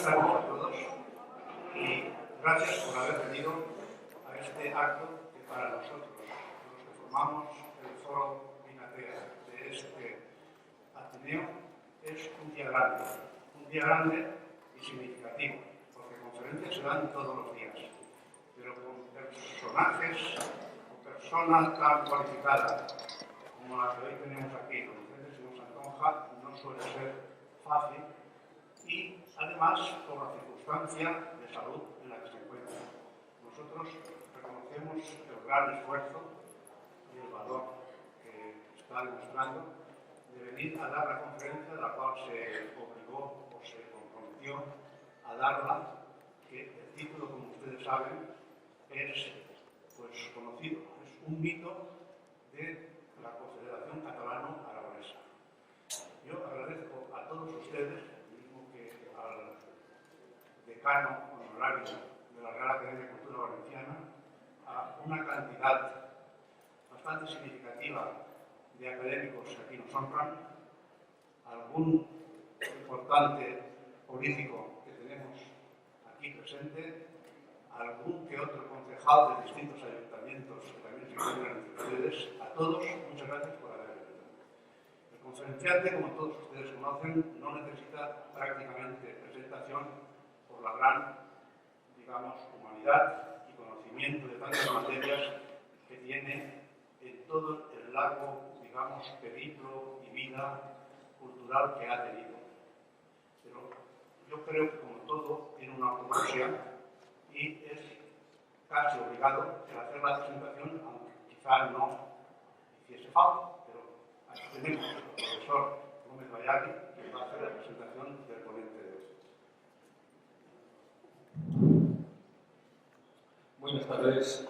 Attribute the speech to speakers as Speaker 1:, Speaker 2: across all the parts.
Speaker 1: Buenas tardes a todos y gracias por haber venido a este acto que para nosotros, los que formamos el Foro Vinatea de este Ateneo, es un día grande y significativo, porque conferencias se dan todos los días, pero con personajes o personas tan cualificadas como la que hoy tenemos aquí, don Vicente Simón Santonja, no suele ser fácil y además por la circunstancia de salud en la que se encuentra. Nosotros reconocemos el gran esfuerzo y el valor que está demostrando de venir a dar la conferencia de la cual se obligó o se comprometió a darla, que el título, como ustedes saben, es pues, conocido, es un mito de la Confederación Catalano-Aragonesa. Yo agradezco a todos ustedes, mismo que al decano honorario de la Real Academia de Cultura Valenciana, a una cantidad bastante significativa de académicos que aquí nos honran, algún importante político que tenemos aquí presente, algún que otro concejal de distintos ayuntamientos que también se encuentran entre ustedes, a todos, muchas gracias por haber venido. El conferenciante, como todos ustedes conocen, no necesita prácticamente presentación por la gran, digamos, humanidad y conocimiento de tantas materias que tiene en todo el largo, digamos, periplo y vida cultural que ha tenido. Pero yo creo que, como todo, tiene una ortodoxia y es casi obligado el hacer la presentación, aunque quizá no hiciese falta, pero aquí tenemos al profesor Gómez Bayagui, que va a hacer la presentación del ponente de hoy.
Speaker 2: Buenas tardes,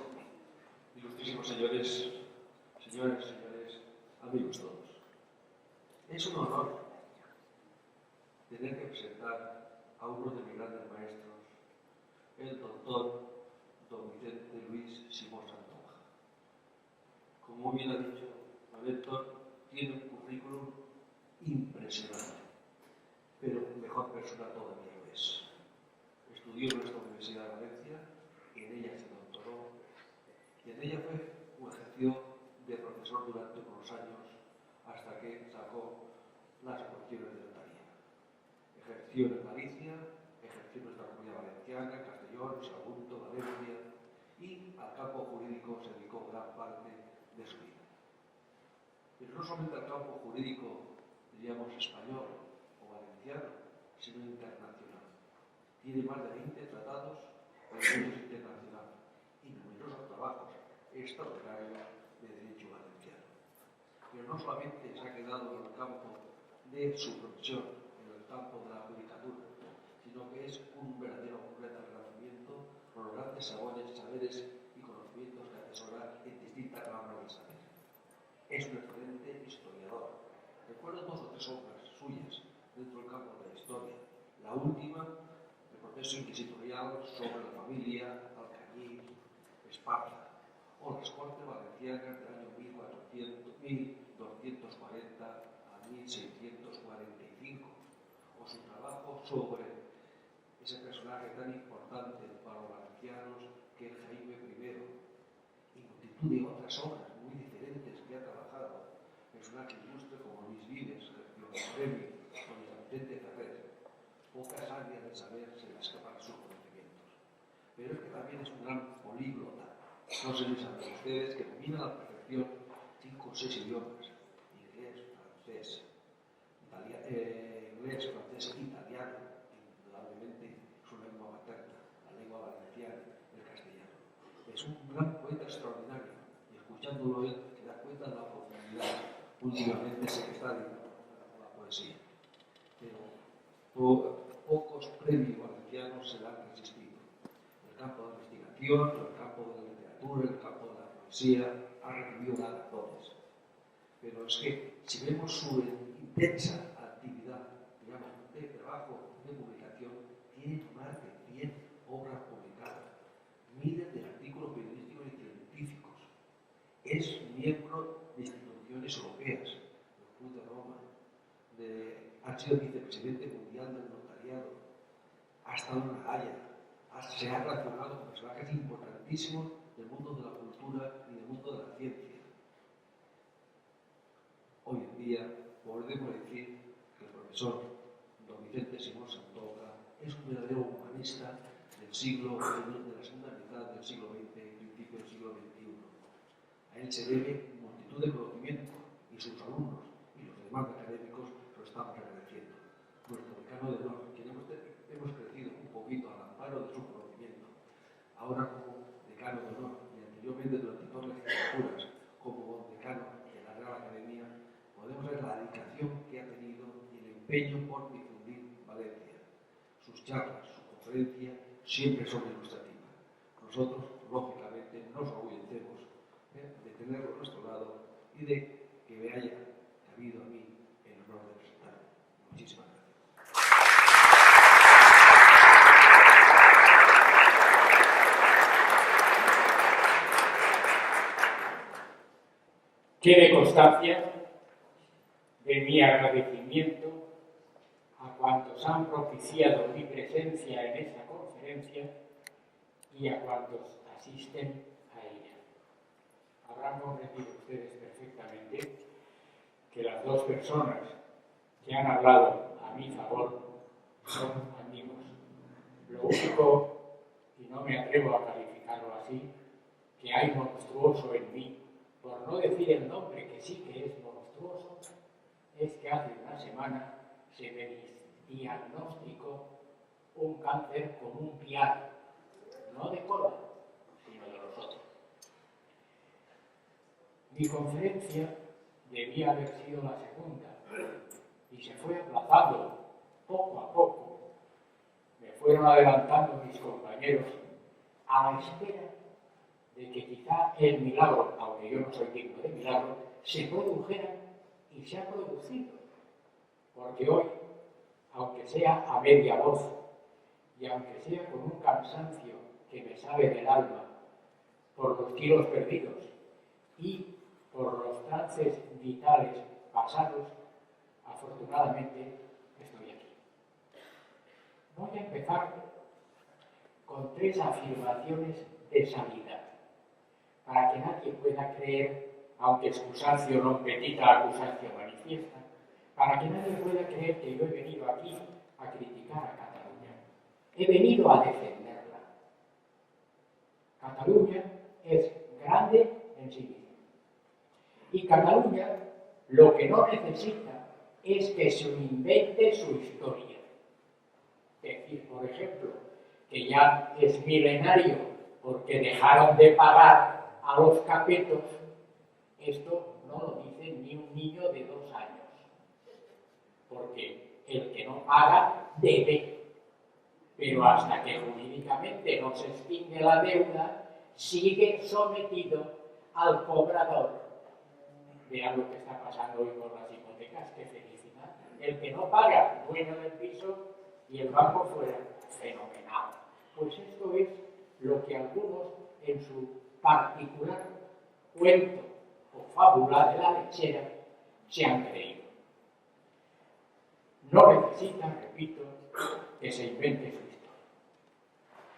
Speaker 2: ilustrísimos señores, señores, amigos todos. Es un honor tener que presentar a uno de mis grandes maestros, el doctor don Vicente Luis Simón Santonja. Como bien ha dicho don Héctor, tiene un currículum impresionante, pero mejor persona todavía lo es. Estudió en nuestra Universidad de Valencia, en ella se doctoró y en ella ejerció de profesor durante unos años hasta que sacó las oposiciones de notaría. Ejerció en Galicia, ejerció en nuestra Comunidad Valenciana, Castellón, Sagunto, Valencia, y al campo jurídico se dedicó gran parte de su vida. Pero no solamente al campo jurídico, diríamos, español o valenciano, sino internacional. Tiene más de 20 tratados de derecho internacional y numerosos trabajos extraordinarios de derecho valenciano. Pero no solamente se ha quedado en el campo de su profesión, en el campo de la judicatura, sino que es un verdadero renacimiento por los grandes saberes y conocimientos que atesora en distintas ramas del saber. Es un excelente historiador. Recuerdo 2 o 3 obras suyas dentro del campo de la historia. La última, el proceso inquisitorial sobre la familia Alcañiz Esparza, o las Cortes Valencianas del año 1240 a 1645, o su trabajo sobre ese personaje tan importante para los valencianos que es Jaime I, y multitud de otras obras muy diferentes que ha trabajado, personajes ilustres como Luis Vives, que recibió el premio, o Vicente Ferrer. Pocas áreas de saber se le escapan sus conocimientos. Pero es que también es un gran políglota. No sé si saben ustedes que domina a la perfección 5 o 6 idiomas: inglés, francés, italiano, indudablemente su lengua materna, la lengua valenciana, el castellano. Es un gran poeta extraordinario y escuchándolo él se da cuenta de la profundidad. Últimamente se está dedicando a la poesía. Pero pocos premios valencianos se le han resistido. En el campo de la investigación, en el campo de la literatura, en el campo de la poesía, ha recibido galardones. Pero es que, si vemos su intensa actividad, digamos, de trabajo, de publicación, tiene más de 100 obras publicadas, miles de artículos periodísticos y científicos. Es miembro de instituciones europeas, del Club de Roma, ha sido vicepresidente mundial del notariado, ha estado en la Haya, se ha relacionado con personajes importantísimos del mundo de la cultura y del mundo de la ciencia. Hoy en día podemos decir que el profesor don Vicente Simón Santonja es un verdadero humanista del siglo, de la segunda mitad del siglo XX y principio del siglo XXI. A él se debe multitud de conocimiento y sus alumnos y los demás académicos lo estamos agradeciendo. Nuestro decano de honor, quien hemos crecido un poquito al amparo de su conocimiento, ahora como decano de honor y anteriormente durante dos legislaturas como decano de la Real Academia, podemos ver la dedicación que ha tenido y el empeño por difundir Valencia. Sus charlas, su conferencia, siempre son ilustrativas. Nosotros, lógicamente, nos orgullecemos de tenerlo a nuestro lado y de que me haya cabido a mí el honor de presentarlo. Muchísimas gracias.
Speaker 3: Quede constancia de mi agradecimiento a cuantos han propiciado mi presencia en esta conferencia y a cuantos asisten a ella. Habrán comprendido ustedes perfectamente que las dos personas que han hablado a mi favor son amigos. Lo único, y no me atrevo a calificarlo así, que hay monstruoso en mí, por no decir el nombre que sí que es monstruoso, es que hace una semana se me diagnosticó un cáncer como un piano, no de colon, sino de los otros. Mi conferencia debía haber sido la segunda y se fue aplazando poco a poco. Me fueron adelantando mis compañeros a la espera de que quizá el milagro, aunque yo no soy digno de milagro, se produjera y se ha producido. Porque hoy, aunque sea a media voz y aunque sea con un cansancio que me sale del alma por los kilos perdidos y por los trances vitales pasados, afortunadamente estoy aquí. Voy a empezar con 3 afirmaciones de salida, para que nadie pueda creer, aunque excusatio non petita accusatio manifiesta, para que nadie pueda creer que yo he venido aquí a criticar a Cataluña. He venido a defenderla. Cataluña es grande en sí misma. Y Cataluña lo que no necesita es que se invente su historia. Decir, por ejemplo, que ya es milenario porque dejaron de pagar a los capetos, esto no lo dice ni un niño de 2 años. Porque el que no paga debe, pero hasta que jurídicamente no se extingue la deuda, sigue sometido al cobrador. Vean lo que está pasando hoy con las hipotecas, qué felicidad. El que no paga, dueño del piso, y el banco fuera, fenomenal. Pues esto es lo que algunos en su particular cuento o fábula de la lechera se han creído. No necesita, repito, que se invente su historia.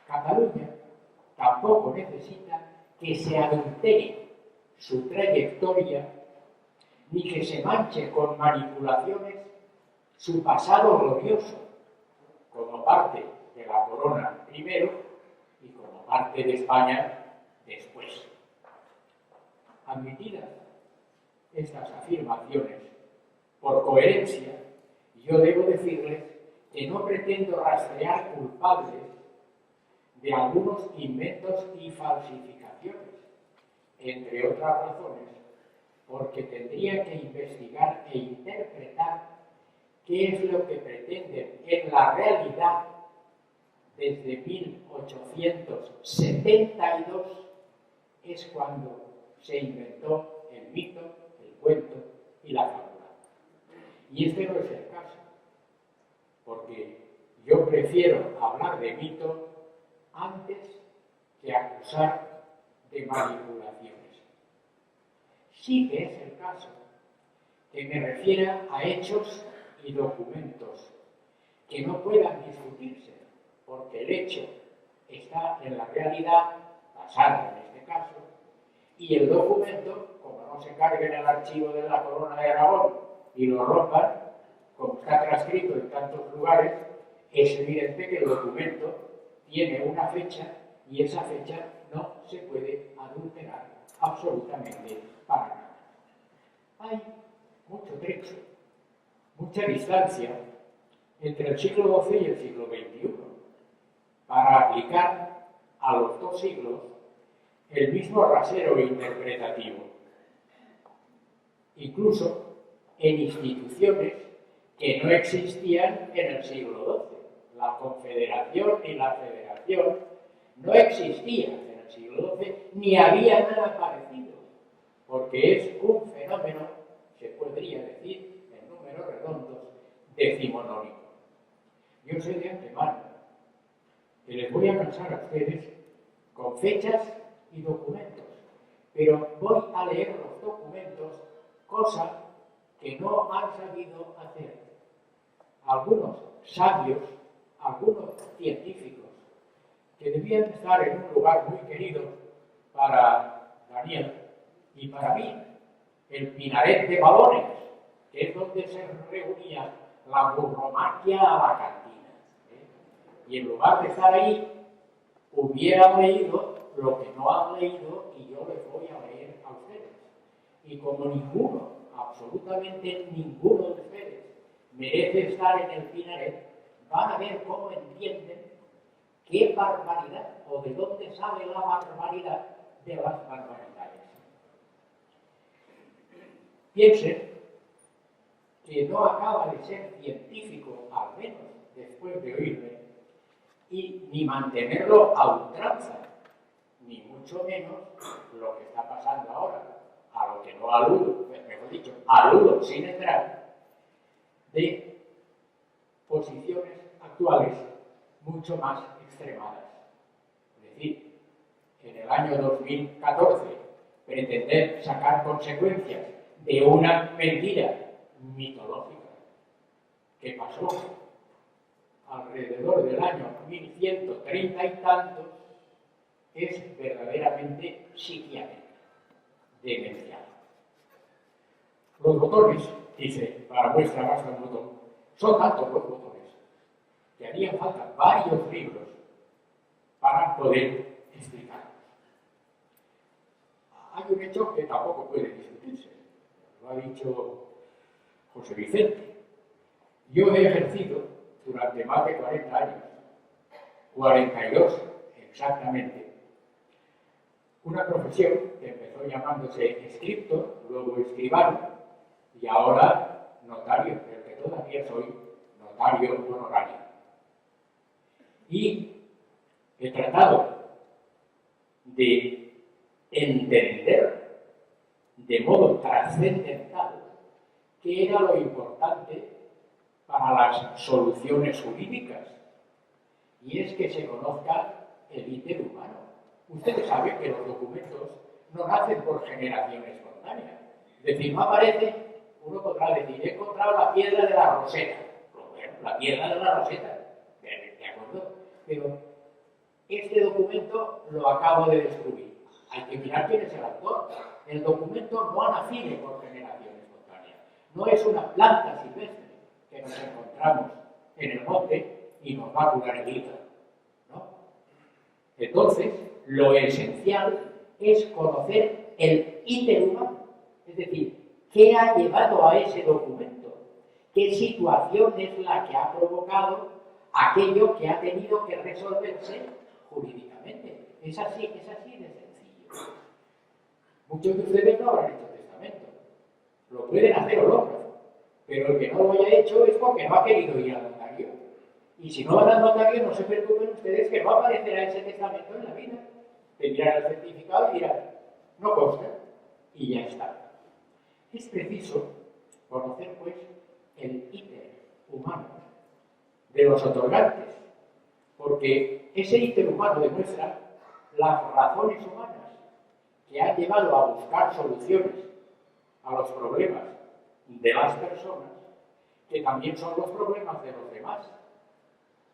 Speaker 3: Cataluña tampoco necesita que se adultere su trayectoria ni que se manche con manipulaciones su pasado glorioso, como parte de la corona primero y como parte de España después. Admitidas estas afirmaciones, por coherencia, yo debo decirles que no pretendo rastrear culpables de algunos inventos y falsificaciones, entre otras razones, porque tendría que investigar e interpretar qué es lo que pretenden en la realidad desde 1872, es cuando se inventó el mito, el cuento y la fábula. Y este no es el caso, porque yo prefiero hablar de mito antes que acusar de manipulaciones. Sí que es el caso que me refiera a hechos y documentos que no puedan discutirse, hecho está en la realidad pasada en este caso, y el documento, como no se cargue en el archivo de la Corona de Aragón y lo rompan, como está transcrito en tantos lugares, es evidente que el documento tiene una fecha y esa fecha no se puede adulterar absolutamente para nada. Hay mucho trecho, mucha distancia entre el siglo XII y el siglo XXI para aplicar a los dos siglos el mismo rasero interpretativo, incluso en instituciones que no existían en el siglo XII. La Confederación y la Federación no existían en el siglo XII, ni había nada parecido, porque es un fenómeno, se podría decir, en números redondos, decimonónico. Yo sé de antemano que les voy a cansar a ustedes con fechas y documentos, pero voy a leer los documentos, cosa que no han sabido hacer algunos sabios, algunos científicos, que debían estar en un lugar muy querido para Daniel y para mí, el Pinaret de Balones, que es donde se reunía la burromaquia alacantina. Y en lugar de estar ahí, hubieran leído lo que no han leído y yo les voy a leer a ustedes. Y como ninguno, absolutamente ninguno de ustedes, merece estar en el Pinaret, van a ver cómo entienden qué barbaridad o de dónde sale la barbaridad de las barbaridades. Piensen que no acaba de ser científico, al menos después de oírme, y ni mantenerlo a ultranza, ni mucho menos lo que está pasando ahora, a lo que no aludo, mejor dicho, aludo sin entrar, de posiciones actuales mucho más extremadas. Es decir, en el año 2014, pretender sacar consecuencias de una mentira mitológica que pasó alrededor del año 1130 y tantos es verdaderamente psiquiátrico, demencial. Los botones, dice, para muestra basta un botón, son tantos los botones que harían falta varios libros para poder explicarlos. Hay un hecho que tampoco puede discutirse, lo ha dicho José Vicente. Yo he ejercido durante más de 40 años, 42 exactamente, una profesión que empezó llamándose escriptor, luego escribano y ahora notario, del que todavía soy notario honorario. Y he tratado de entender de modo trascendental qué era lo importante para las soluciones jurídicas, y es que se conozca el íter humano. Ustedes saben que los documentos no nacen por generación espontánea. Es decir, no aparece, uno podrá decir, he encontrado la piedra de la Roseta. Bueno, la piedra de la Roseta, ¿de acuerdo? Pero este documento lo acabo de descubrir. Hay que mirar quién es el autor. El documento no ha nacido por generación espontánea. No es una planta silvestre que nos encontramos en el monte y nos va a curar el hígado, ¿no? Entonces, lo esencial es conocer el íter humano, es decir, qué ha llevado a ese documento, qué situación es la que ha provocado aquello que ha tenido que resolverse jurídicamente. Es así de sencillo. Muchos de ustedes no habrán hecho testamento, lo pueden hacer hológrafo, pero el que no lo haya hecho es porque no ha querido ir al notario. Y si no van al notario, no se preocupen ustedes que no aparecerá ese testamento en la vida. Tendrán el certificado y dirán, no consta, y ya está. Es preciso conocer, pues, el íter humano de los otorgantes, porque ese íter humano demuestra las razones humanas que han llevado a buscar soluciones a los problemas de las personas, que también son los problemas de los demás.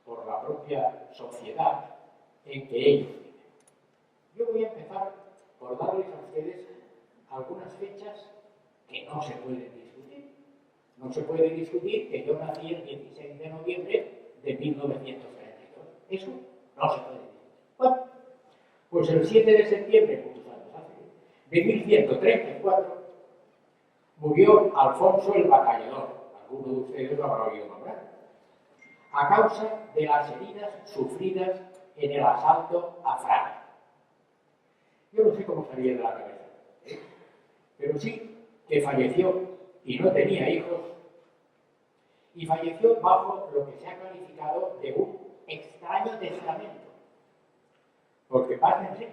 Speaker 3: por la propia sociedad en que ellos viven. Yo voy a empezar por darles a ustedes algunas fechas que no se pueden discutir. No se puede discutir que yo nací el 16 de noviembre de 1932. Eso no se puede discutir. Bueno, pues el 7 de septiembre, muchos años hace, de 1134, murió Alfonso el Batallador. Alguno de ustedes lo habrá oído nombrar. A causa de las heridas sufridas en el asalto a Fraga. Yo no sé cómo salía de la cabeza, pero sí que falleció y no tenía hijos, y falleció bajo lo que se ha calificado de un extraño testamento. Porque, pásense,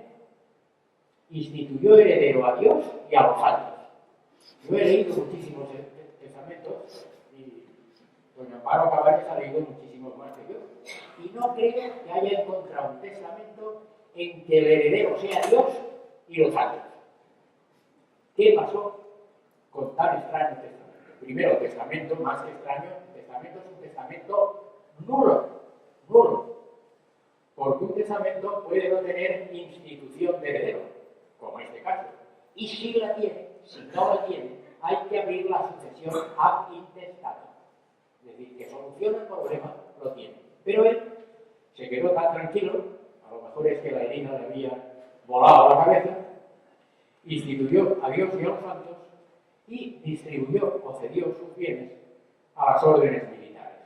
Speaker 3: instituyó heredero a Dios y a los santos. Yo he leído muchísimos testamentos y doña Amparo Cabañas ha leído muchísimos más que yo. Y no creo que haya encontrado un testamento en que el heredero sea Dios y los santos. ¿Qué pasó con tan extraño testamento? Primero, testamento, más que extraño, testamento es un testamento nulo, nulo. Porque un testamento puede no tener institución de heredero, como en este caso. Y si la tiene, si no la tiene, hay que abrir la sucesión ad intestatum. Es decir, que soluciona el problema, lo tiene. Pero él se quedó tan tranquilo, a lo mejor es que la herida le había volado a la cabeza, instituyó a Dios y a los santos y distribuyó o cedió sus bienes a las órdenes militares.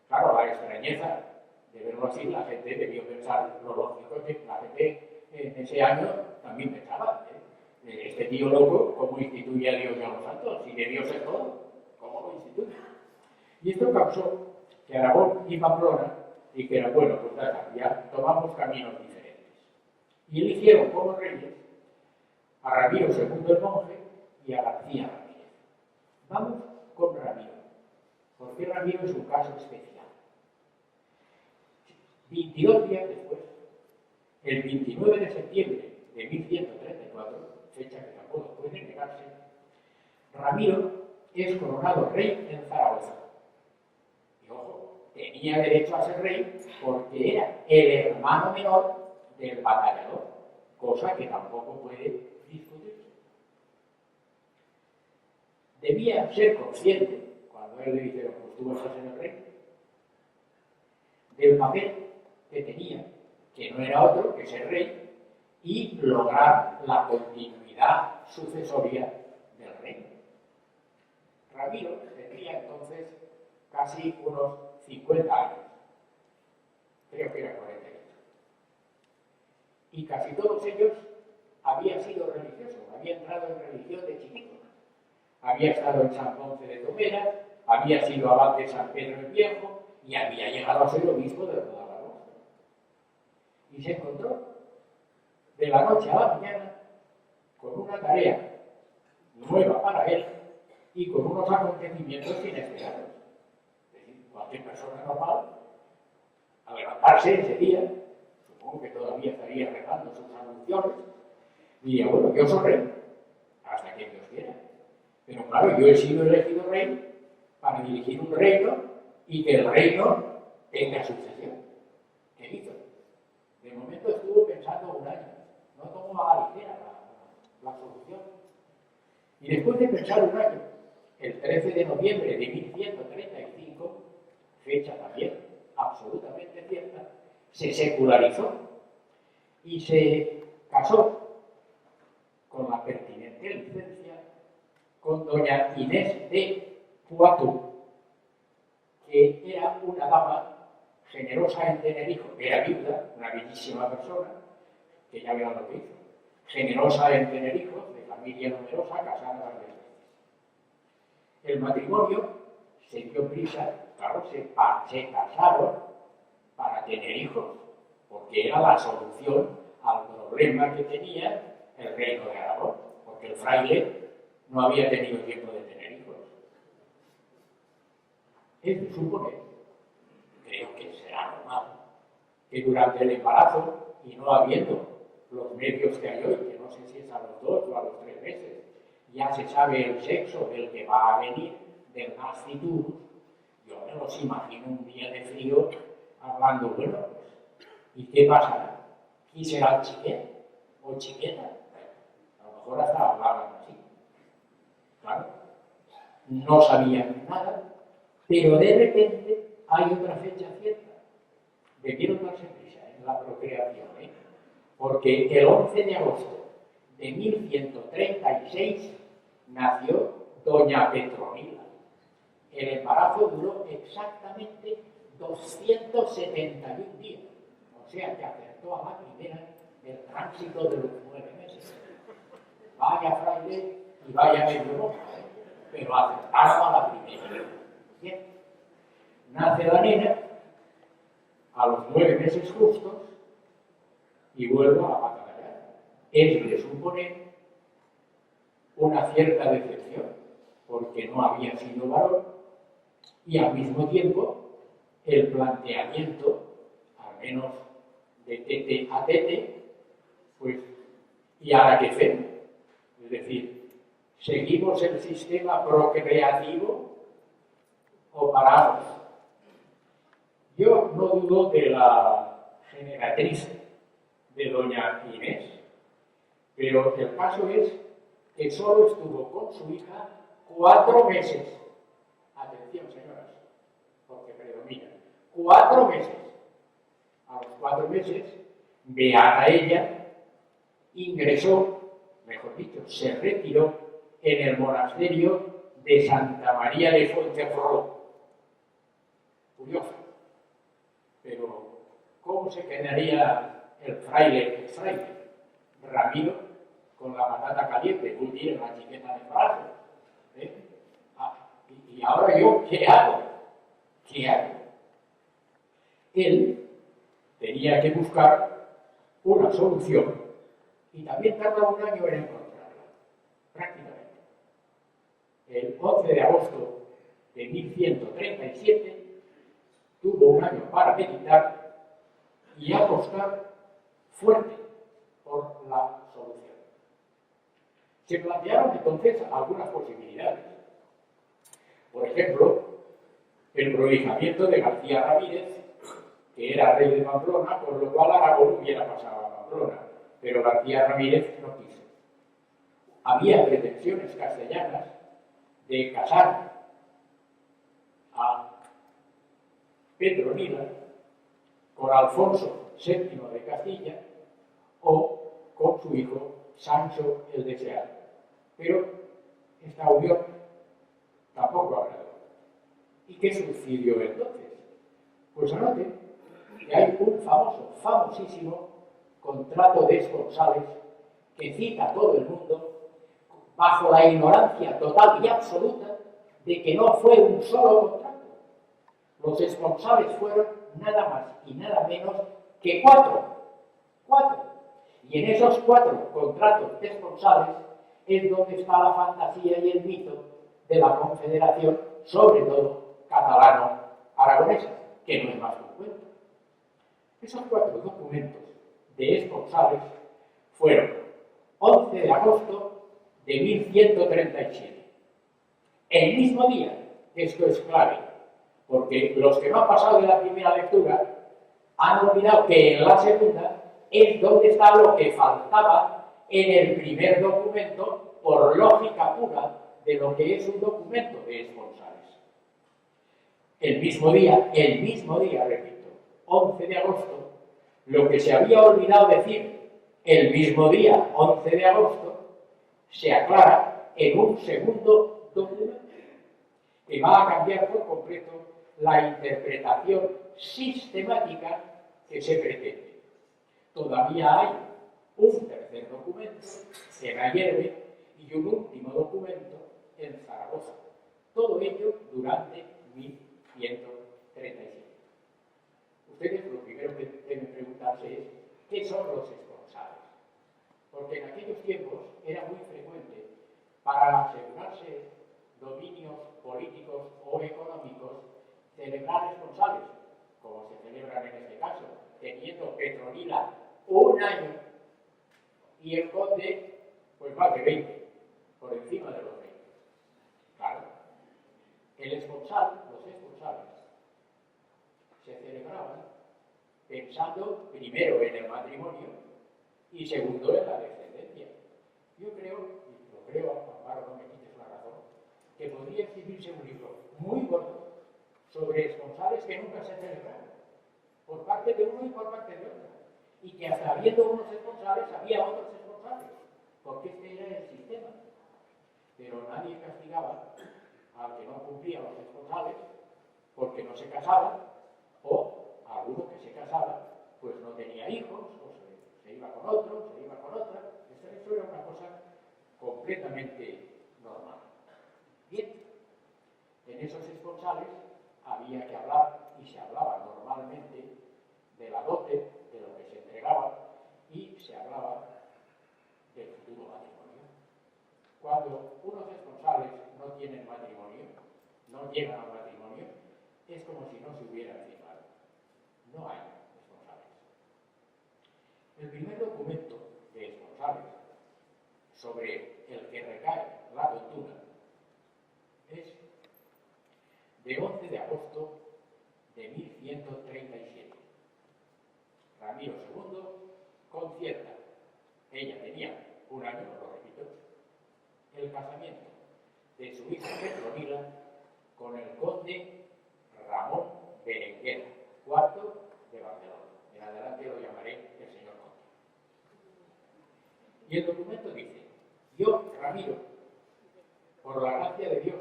Speaker 3: Claro, la extrañeza de verlo así, la gente debió pensar lo lógico que la gente en ese año también pensaba. Este tío loco, ¿cómo instituye a Dios y a los santos? Si de Dios es todo, ¿cómo lo instituye? Y esto causó que Aragón y Pamplona dijeran, bueno, pues nada, ya tomamos caminos diferentes. Y eligieron como reyes a Ramiro II el monje y a García Ramírez. Vamos con Ramiro, porque Ramiro es un caso especial. 22 días después, el 29 de septiembre de 1134, fecha que tampoco puede negarse, Ramiro es coronado rey en Zaragoza. Y ojo, tenía derecho a ser rey porque era el hermano menor del batallador, cosa que tampoco puede discutirse. Debía ser consciente, cuando él le dijeron, pues tú vas a ser el rey, del papel que tenía, que no era otro que ser rey, y lograr la continuidad sucesoria del reino. Ramiro tendría entonces casi unos 50 años, creo que era 48. Y casi todos ellos habían sido religiosos, habían entrado en religión de chiquito. Había estado en San Ponce de Tomera, había sido abad de San Pedro el Viejo y había llegado a ser obispo de Guadalajara. Y se encontró de la noche a la mañana con una tarea nueva para él y con unos acontecimientos inesperados. Es decir, cualquier persona normal, al levantarse ese día, supongo que todavía estaría rezando sus anunciones, diría, bueno, yo soy rey, hasta que Dios quiera. Pero claro, yo he sido elegido rey para dirigir un reino y que el reino tenga sucesión. ¿Qué hizo? De momento estuvo pensando un año. No tomó a la ligera la solución. Y después de pensar un año, el 13 de noviembre de 1135, fecha también absolutamente cierta, se secularizó y se casó con la pertinente licencia con doña Inés de Poitou, que era una dama generosa en tener hijos, era viuda, una bellísima persona, que ya vean lo que hizo, generosa en tener hijos, de familia numerosa, casada varias veces. El matrimonio se dio prisa, claro, se casaron para tener hijos, porque era la solución al problema que tenía el reino de Aragón, porque el fraile no había tenido tiempo de tener hijos. Es de suponer, creo que será normal, que durante el embarazo, y no habiendo los medios que hay hoy, que no sé si es a los 2 o a los 3 meses, ya se sabe el sexo del que va a venir, del nasciturus. Yo me los imagino un día de frío hablando, bueno, pues, ¿y qué pasará? ¿Quién será el chiquete o chiqueta? A lo mejor hasta hablaban así. Claro, no sabían nada, pero de repente hay otra fecha cierta. Debieron darse prisa en la procreación, porque el 11 de agosto de 1136 nació doña Petronila. El embarazo duró exactamente 271 días, o sea que acertó a la primera el tránsito de los 9 meses. Vaya fraile y vaya medio loca, pero acertaron a la primera. Bien, nace la nena a los 9 meses justos y vuelvo a la batallar. Es de suponer una cierta decepción, porque no había sido varón, y al mismo tiempo el planteamiento, al menos de tete a tete, pues, ¿y ahora qué hacemos? Es decir, ¿seguimos el sistema procreativo o paramos? Yo no dudo de la generatriz de doña Inés, pero el caso es que solo estuvo con su hija 4 meses. Atención, señoras, porque predomina. 4 meses. A los 4 meses, beata ella, ingresó, mejor dicho, se retiró en el monasterio de Santa María de Fontefroid. Curioso. Pero, ¿cómo se quedaría el fraile Ramiro, con la patata caliente, un día en la chiqueta de brazo? ¿Y ahora yo qué hago? ¿Qué hago? Él tenía que buscar una solución y también tarda un año en encontrarla, prácticamente. El 11 de agosto de 1137 tuvo un año para meditar y apostar fuerte por la solución. Se plantearon entonces algunas posibilidades. Por ejemplo, el prohijamiento de García Ramírez, que era rey de Pamplona, por lo cual Aragón hubiera pasado a Pamplona, pero García Ramírez no quiso. Había pretensiones castellanas de casar a Petronila con Alfonso VII de Castilla o con su hijo Sancho el Deseado. Pero esta unión tampoco agradó. ¿Y qué sucedió entonces? Pues anoten que hay un famosísimo contrato de esponsales que cita a todo el mundo bajo la ignorancia total y absoluta de que no fue un solo contrato. Los esponsales fueron nada más y nada menos que 4. Y en esos 4 contratos de esponsales es donde está la fantasía y el mito de la confederación, sobre todo catalano-aragonesa, que no es más que un cuento. Esos 4 documentos de esponsales fueron 11 de agosto de 1137. El mismo día, esto es clave, porque los que no han pasado de la primera lectura han olvidado que en la segunda es donde está lo que faltaba en el primer documento, por lógica pura de lo que es un documento de esponsales. El mismo día, repito, 11 de agosto, lo que se había olvidado decir el mismo día, 11 de agosto, se aclara en un segundo documento que va a cambiar por completo la interpretación sistemática que se pretende. Todavía hay un tercer documento en Ayerbe y un último documento en Zaragoza. Todo ello durante 1137. Ustedes lo primero que deben preguntarse es ¿qué son los esponsales? Porque en aquellos tiempos era muy frecuente, para asegurarse dominios políticos o económicos, celebrar esponsales, como se celebran en este caso, teniendo Petronila un año y el conde, pues más de 20, por encima de los 20. Claro, los esponsales se celebraban pensando primero en el matrimonio y segundo en la descendencia. Yo creo, y lo creo, Amparo, no me quites la razón, que podría escribirse un libro muy gordo sobre esponsales que nunca se celebraron, por parte de uno y por parte de otro, y que hasta habiendo unos esponsales había otros esponsales, porque este era el sistema. Pero nadie castigaba al que no cumplía los esponsales porque no se casaba, o alguno que se casaba pues no tenía hijos, o se iba con otro, se iba con otra. Eso era una cosa completamente normal. Bien, en esos esponsales había que hablar, y se hablaba normalmente, de la dote, de lo que se entregaba, y se hablaba del futuro matrimonio. Cuando unos esponsales no tienen matrimonio, no llegan al matrimonio, es como si no se hubieran firmado. No hay esponsales. El primer documento de esponsales sobre el que recae la cultura es de 11 de agosto de 1137. Ramiro II concierta, ella tenía un año, lo repito, el casamiento de su hija Petronila con el conde Ramón Berenguer IV de Barcelona. En adelante lo llamaré el señor conde. Y el documento dice: yo, Ramiro, por la gracia de Dios,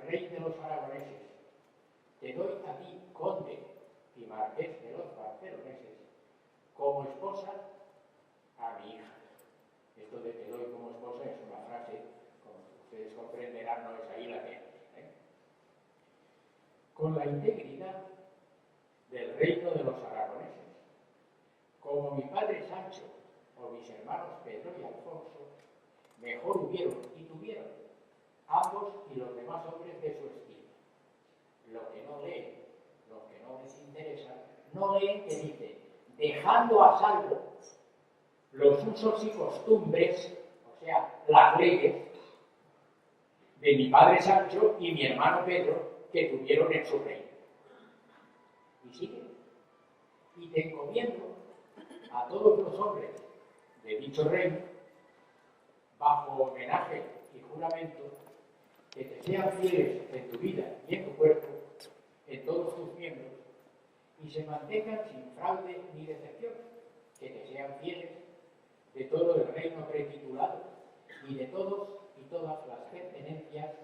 Speaker 3: rey de los aragoneses, te doy a ti, conde y marqués de los barceloneses, como esposa a mi hija. Esto de te doy como esposa es una frase, como ustedes comprenderán, no es ahí la que con la integridad del reino de los aragoneses, como mi padre Sancho o mis hermanos Pedro y Alfonso mejor hubieron y tuvieron, ambos y los demás hombres de su estilo. Lo que no leen, lo que no les interesa, no leen que dice, dejando a salvo los usos y costumbres, o sea, las leyes de mi padre Sancho y mi hermano Pedro, que tuvieron en su reino. Y sigue. Y te encomiendo a todos los hombres de dicho reino, bajo homenaje y juramento, que te sean fieles en tu vida y en tu cuerpo, en todos tus miembros, y se mantengan sin fraude ni decepción, que te sean fieles de todo el reino pretitulado y de todos y todas las pertenencias,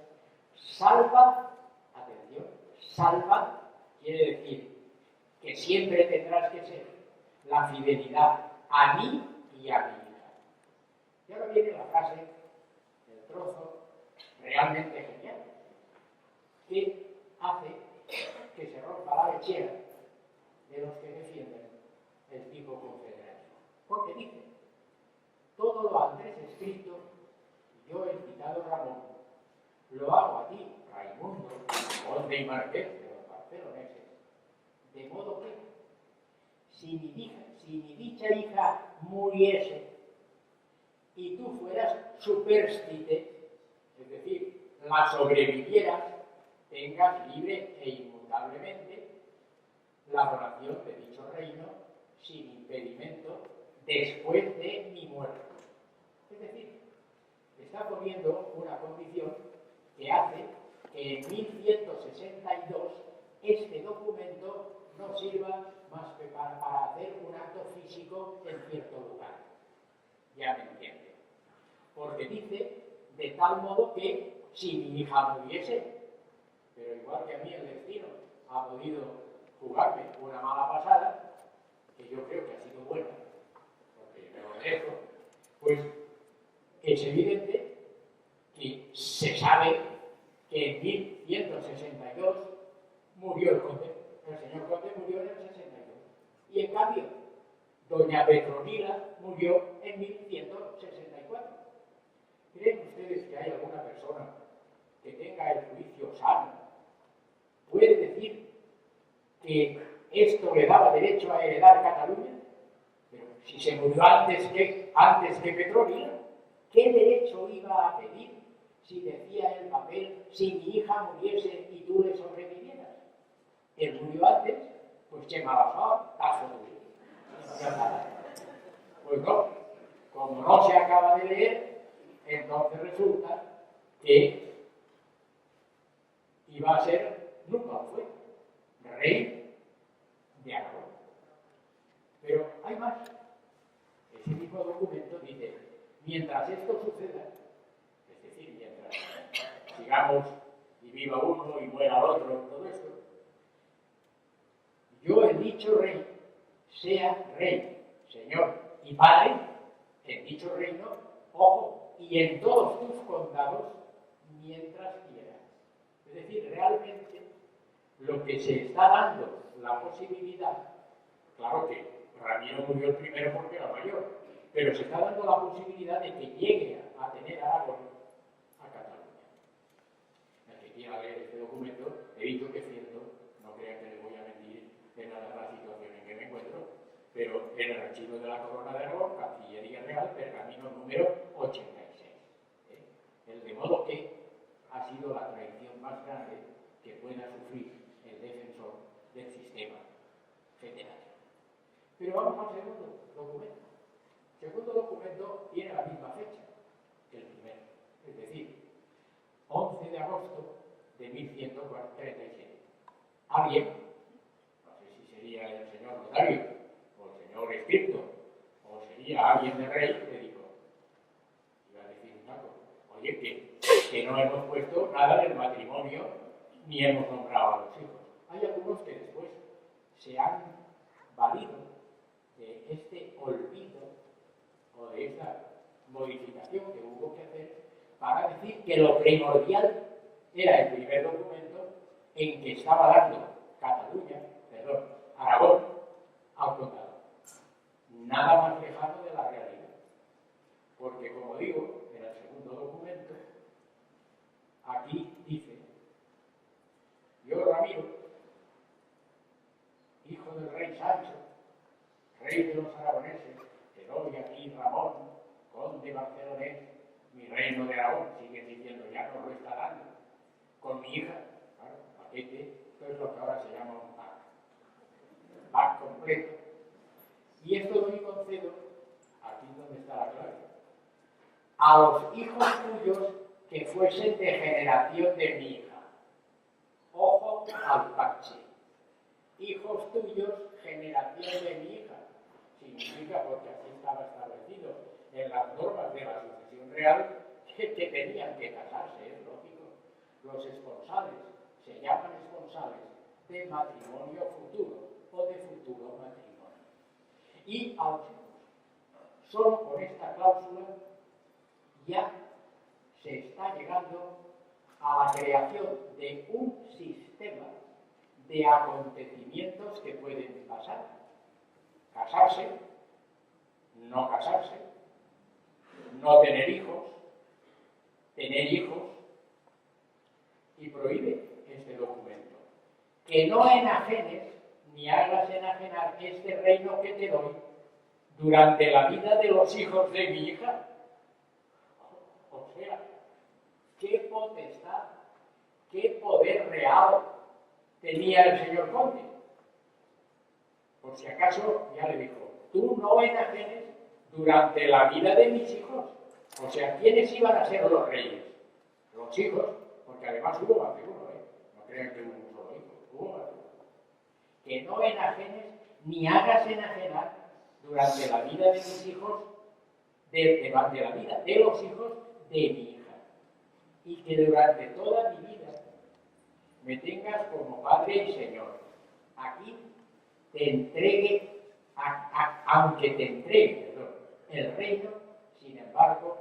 Speaker 3: salva, atención, salva quiere decir que siempre tendrás que ser la fidelidad a mí y a mi hija. Y ahora viene la frase, el trozo realmente genial, que hace que se rompa la lechera de los que defienden el tipo confederalismo. Porque dice, todo lo antes escrito, yo el citado Ramón, lo hago a ti, Raimundo, conde y marqués de los barceloneses, de modo que, si mi dicha hija muriese y tú fueras superstite, es decir, la sobrevivieras, tengas libre e inmutablemente la donación de dicho reino sin impedimento después de mi muerte. Es decir, está poniendo una condición que hace que en 1162 este documento no sirva más que para hacer un acto físico en cierto lugar. Ya me entiende. Porque dice de tal modo que si mi hija muriese, pero igual que a mí el destino ha podido jugarme una mala pasada, que yo creo que ha sido buena, porque me lo merezco, pues es evidente que se sabe que en 1162 murió el conde. El señor conde murió en el 62. Y en cambio, doña Petronila murió en 1164. ¿Creen ustedes que hay alguna persona que tenga el juicio sano? ¿Puede decir que esto le daba derecho a heredar Cataluña? Pero si se murió antes que Petronila, ¿qué derecho iba a pedir si decía el papel, si mi hija muriese y tú le sobrevivieras? Él murió antes, pues che malazón, tazo tuyo. Pues no, como no se acaba de leer, entonces resulta que iba a ser, nunca fue, rey de Aragón. Pero hay más. Ese mismo documento dice, mientras esto suceda, es decir, mientras sigamos y viva uno y muera el otro, todo esto, yo, el dicho rey, sea rey, señor y padre, en dicho reino, ojo, y en todos tus condados, mientras quieras. Es decir, realmente, lo que se está dando la posibilidad, claro que Ramiro murió el primero porque era mayor, pero se está dando la posibilidad de que llegue a tener Aragón a Cataluña. El que quiera leer este documento, he dicho que es cierto, no crean que les voy a mentir en la situación en que me encuentro, pero en el archivo de la Corona de Aragón, Cancillería Real, pergamino número 86. De modo que ha sido la traición más grande que pueda sufrir el defensor del sistema federal. Pero vamos al segundo documento. El segundo documento tiene la misma fecha que el primero, es decir, 11 de agosto de 1137. Alguien, no sé si sería el señor notario, o el señor escrito, o sería alguien del rey, le dijo, iba a decir un taco, oye, que no hemos puesto nada del matrimonio, ni hemos nombrado a los hijos. Hay algunos que después se han valido de este olvido o de esta modificación que hubo que hacer para decir que lo primordial era el primer documento en que estaba dando Aragón al condado. Nada más lejano de la realidad. Porque, como digo, en el segundo documento, aquí dice, yo, Ramiro, hijo del rey Sancho, rey de los aragoneses, te doy a ti, Ramón, conde barcelonés, mi reino de Aragón, sigue diciendo, ya no lo está dando, con mi hija, claro, paquete, esto es lo que ahora se llama un pack completo. Y esto doy y concedo, aquí es donde está la clave, a los hijos tuyos que fuesen de generación de mi hija. Ojo al parche. Hijos tuyos, generación de mi hija. Significa, porque así estaba establecido en las normas de la sucesión real, que tenían que casarse, es lógico. Los esponsales se llaman esponsales de matrimonio futuro o de futuro matrimonio. Y a los hijos, solo con esta cláusula ya se está llegando a la creación de un sistema de acontecimientos que pueden pasar. Casarse, no casarse, no tener hijos, tener hijos, y prohíbe este documento. Que no enajenes ni hagas enajenar este reino que te doy durante la vida de los hijos de mi hija. O sea, qué potestad, qué poder real tenía el señor conde. Por si acaso, ya le dijo, tú no enajenes durante la vida de mis hijos. O sea, ¿quiénes iban a ser los reyes? Los hijos, porque además hubo más de uno, no crean que hubo un solo hijo, hubo más de uno. Que no enajenes ni hagas enajenar durante la vida de mis hijos, durante la vida de los hijos de mi hija. Y que durante toda mi vida me tengas como Padre y Señor. Aquí te entregue, aunque te entregue, el reino, sin embargo,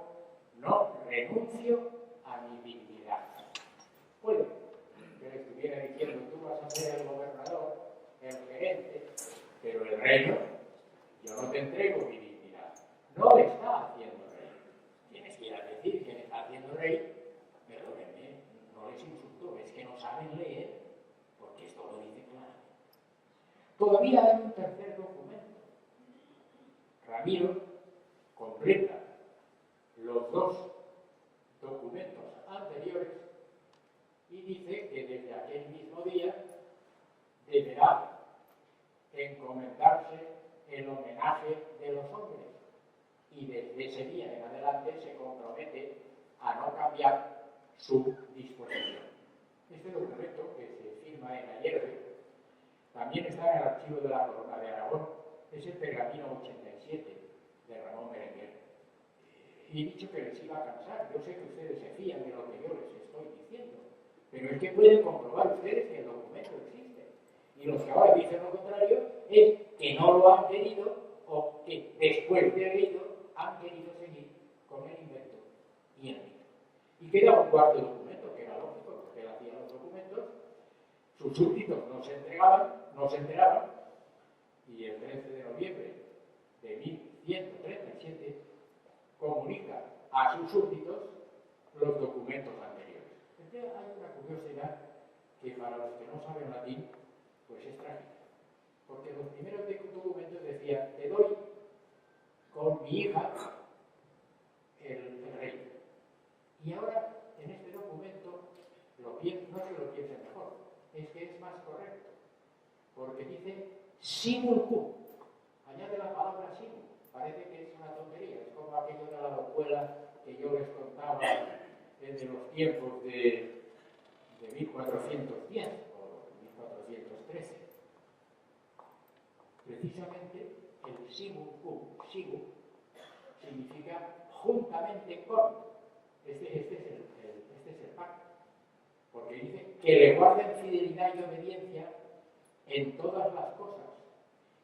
Speaker 3: no renuncio a mi dignidad. Puede que le estuviera diciendo, tú vas a ser el gobernador, el gerente, pero el reino, yo no te entrego mi dignidad. No le está haciendo rey. Quienes quieran decir que le está haciendo rey, perdónenme, no les insulto, es que no saben leer, porque esto lo dice claro. Todavía hay un tercer documento. Ramiro completa los dos documentos anteriores y dice que desde aquel mismo día deberá fomentarse el homenaje de los hombres y desde ese día en adelante se compromete a no cambiar su disposición. Este documento que se firma en Ayerbe también está en el archivo de la Corona de Aragón, es el pergamino 87 de Ramón Berenguer. Y he dicho que les iba a cansar, yo sé que ustedes se fían de lo que yo les estoy diciendo, pero es que pueden comprobar ustedes que el documento existe. Y los que ahora dicen lo contrario es que no lo han querido o que después de leído han querido seguir con el invento y el mito. Y queda un cuarto documento, que era lógico, porque él hacía los documentos, sus súbditos no se enteraban, y el 13 de noviembre de 1137 comunica a sus súbditos los documentos anteriores. Entonces hay una curiosidad que para los que no saben latín, pues es trágica. Porque los primeros documentos decían, te doy con mi hija el rey. Y ahora, en este documento, no es que lo piensen mejor, es que es más correcto. Porque dice simul cum. Añade la palabra simul. Parece que es una tontería. Es como aquello de la locuela que yo les contaba desde los tiempos de 1410 o 1413. Precisamente el simul cum, simul, significa juntamente con. Este es el pacto. Porque dice que le guarden fidelidad y obediencia en todas las cosas.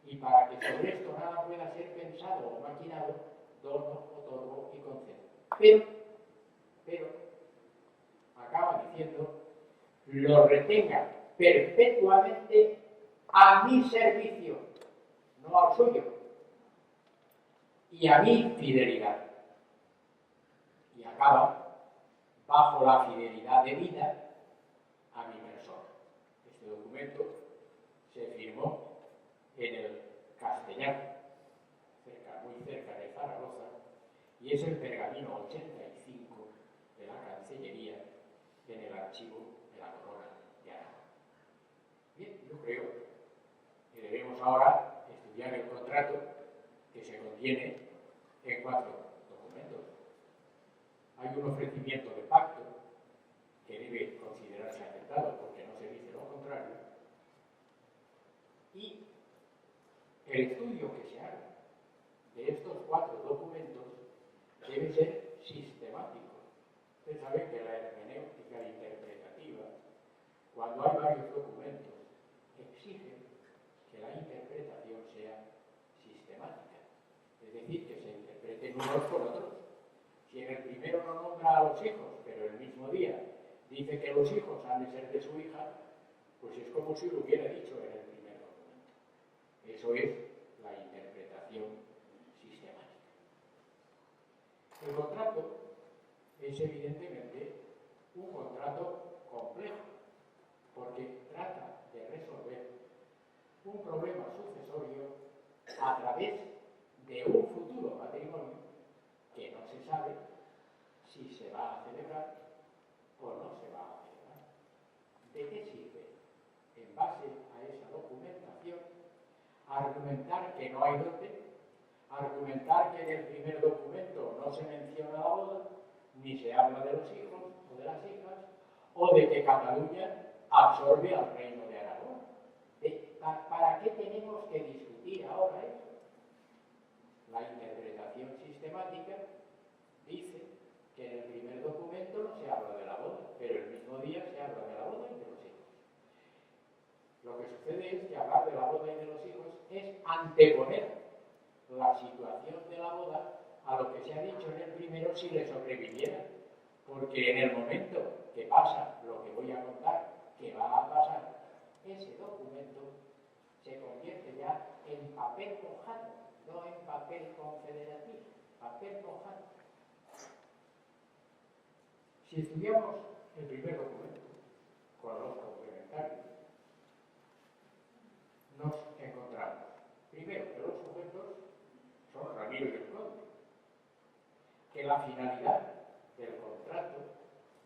Speaker 3: Y para que sobre esto nada pueda ser pensado o maquinado, dono, otorgo y concedo. Pero, acaba diciendo, lo retenga perpetuamente a mi servicio, no al suyo, y a mi fidelidad. Y acaba, bajo la fidelidad debida, a mi persona. Este documento se firmó en el castellano, muy cerca de Zaragoza, y es el pergamino 85 de la Cancillería en el archivo de la Corona de Aragón. Bien, yo creo que debemos ahora estudiar el contrato que se contiene en 4 documentos. Hay un ofrecimiento de pacto que debe considerarse aceptado porque no se dice lo contrario, y el estudio que se haga de estos 4 documentos debe ser sistemático. Ustedes saben que la hermenéutica interpretativa, cuando hay varios documentos, exige que la interpretación sea sistemática. Es decir, que se interpreten unos por otros. Si en el primero no nombra a los hijos, pero el mismo día dice que los hijos han de ser de su hija, pues es como si lo hubiera dicho en el primer documento. Eso es la interpretación sistemática. El contrato es evidentemente un contrato complejo, porque trata de resolver un problema sucesorio a través de un futuro matrimonio que no se sabe si se va a celebrar o no se va a celebrar. ¿De qué sirve, en base a esa documentación, argumentar que no hay dote, argumentar que en el primer documento no se menciona la boda, ni se habla de los hijos o de las hijas, o de que Cataluña absorbe al reino de Aragón? ¿Para qué tenemos que discutir ahora eso? La interpretación sistemática dice que en el primer documento no se habla de la boda, pero el mismo día se habla de la boda y de los hijos. Lo que sucede es que hablar de la boda y de los hijos es anteponer la situación de la boda a lo que se ha dicho en el primero si le sobreviviera. Porque en el momento que pasa lo que voy a contar, que va a pasar, ese documento se convierte ya en papel mojado, no en papel confederativo, papel mojado. Si estudiamos el primer documento con los complementarios, nos encontramos, primero, que los sujetos son Ramiro y el Conde, que la finalidad del contrato,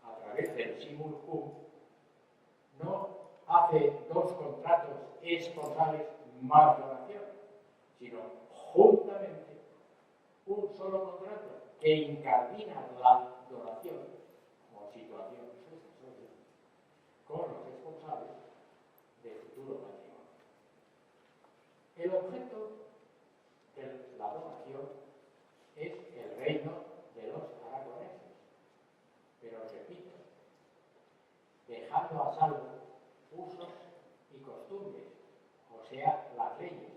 Speaker 3: a través del simul cum, no hace 2 contratos esponsales más donación, sino juntamente un solo contrato que incardina la donación como situación sucesoria con los responsables del futuro matrimonio. El objeto de la donación es el reino de los aragoneses, pero repito, dejando a salvo usos y costumbres, o sea, las leyes.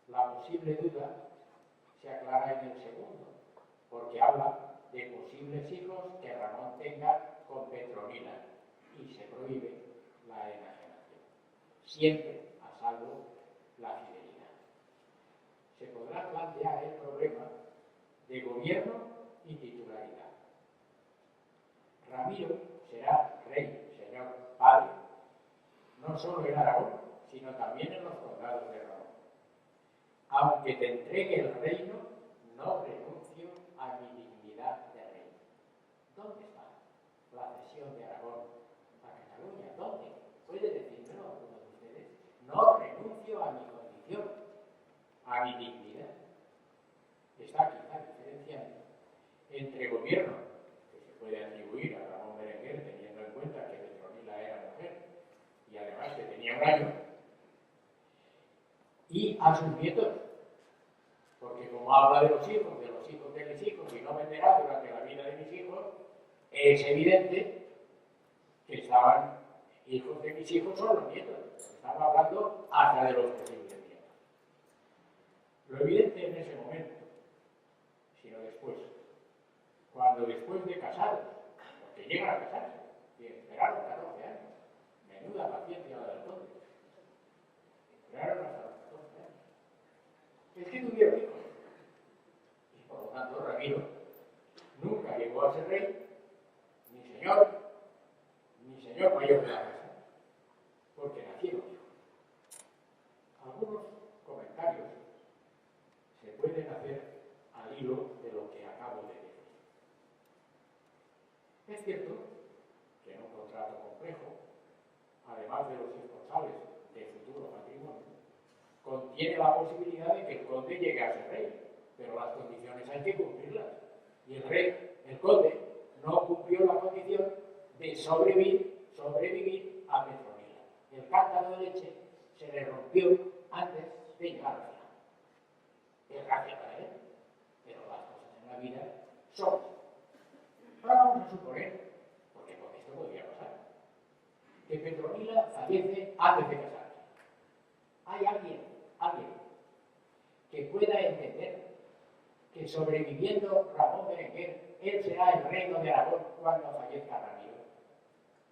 Speaker 3: La posible duda se aclara en el segundo, porque habla de posibles hijos que Ramón tenga con Petronila y se prohíbe la enajenación, siempre a salvo la fidelidad. Se podrá plantear el problema de gobierno y titularidad. Ramiro será rey, señor padre, no solo en Aragón, sino también en los condados de Ramón. Aunque te entregue el reino, no renuncio a mi dignidad de rey. ¿Dónde está la cesión de Aragón a Cataluña? ¿Dónde? ¿Puede decírmelo alguno de ustedes? No renuncio a mi condición, a mi dignidad. Está quizá diferenciando entre gobierno, que se puede atribuir a Ramón Berenguer teniendo en cuenta que Petronila era mujer y además que tenía un año, y a sus nietos, porque como habla de los hijos de mis hijos y no venderá durante la vida de mis hijos, es evidente que estaban hijos de mis hijos son los nietos. Estaba hablando hasta de los posibles nietos. Lo evidente en ese momento, sino después, cuando después de casados, porque llegan a casarse, y esperaron 14 años, menuda paciencia la del conde, esperaron hasta los 14 años. Es que tuvieron hijos. Y por lo tanto, Ramiro nunca llegó a ser rey, ni señor mayor de la casa, porque nacieron hijos. Algunos comentarios se pueden hacer al hilo de lo que acabo de decir. Es cierto que en un contrato complejo, además de los responsables del futuro matrimonio, contiene la posibilidad de que el conde llegue a ser rey, pero las condiciones hay que cumplirlas. Y el rey, el conde, no cumplió la condición de sobrevivir a Petronila. El cántaro de leche se le rompió antes de llegar al final. Es gracia para él, pero las cosas en la vida son. Ahora vamos a suponer, porque con esto podría pasar, que Petronila fallece antes de casarse. ¿Hay alguien que pueda entender que sobreviviendo Ramón Berenguer, él será el reino de Aragón cuando fallezca Ramiro?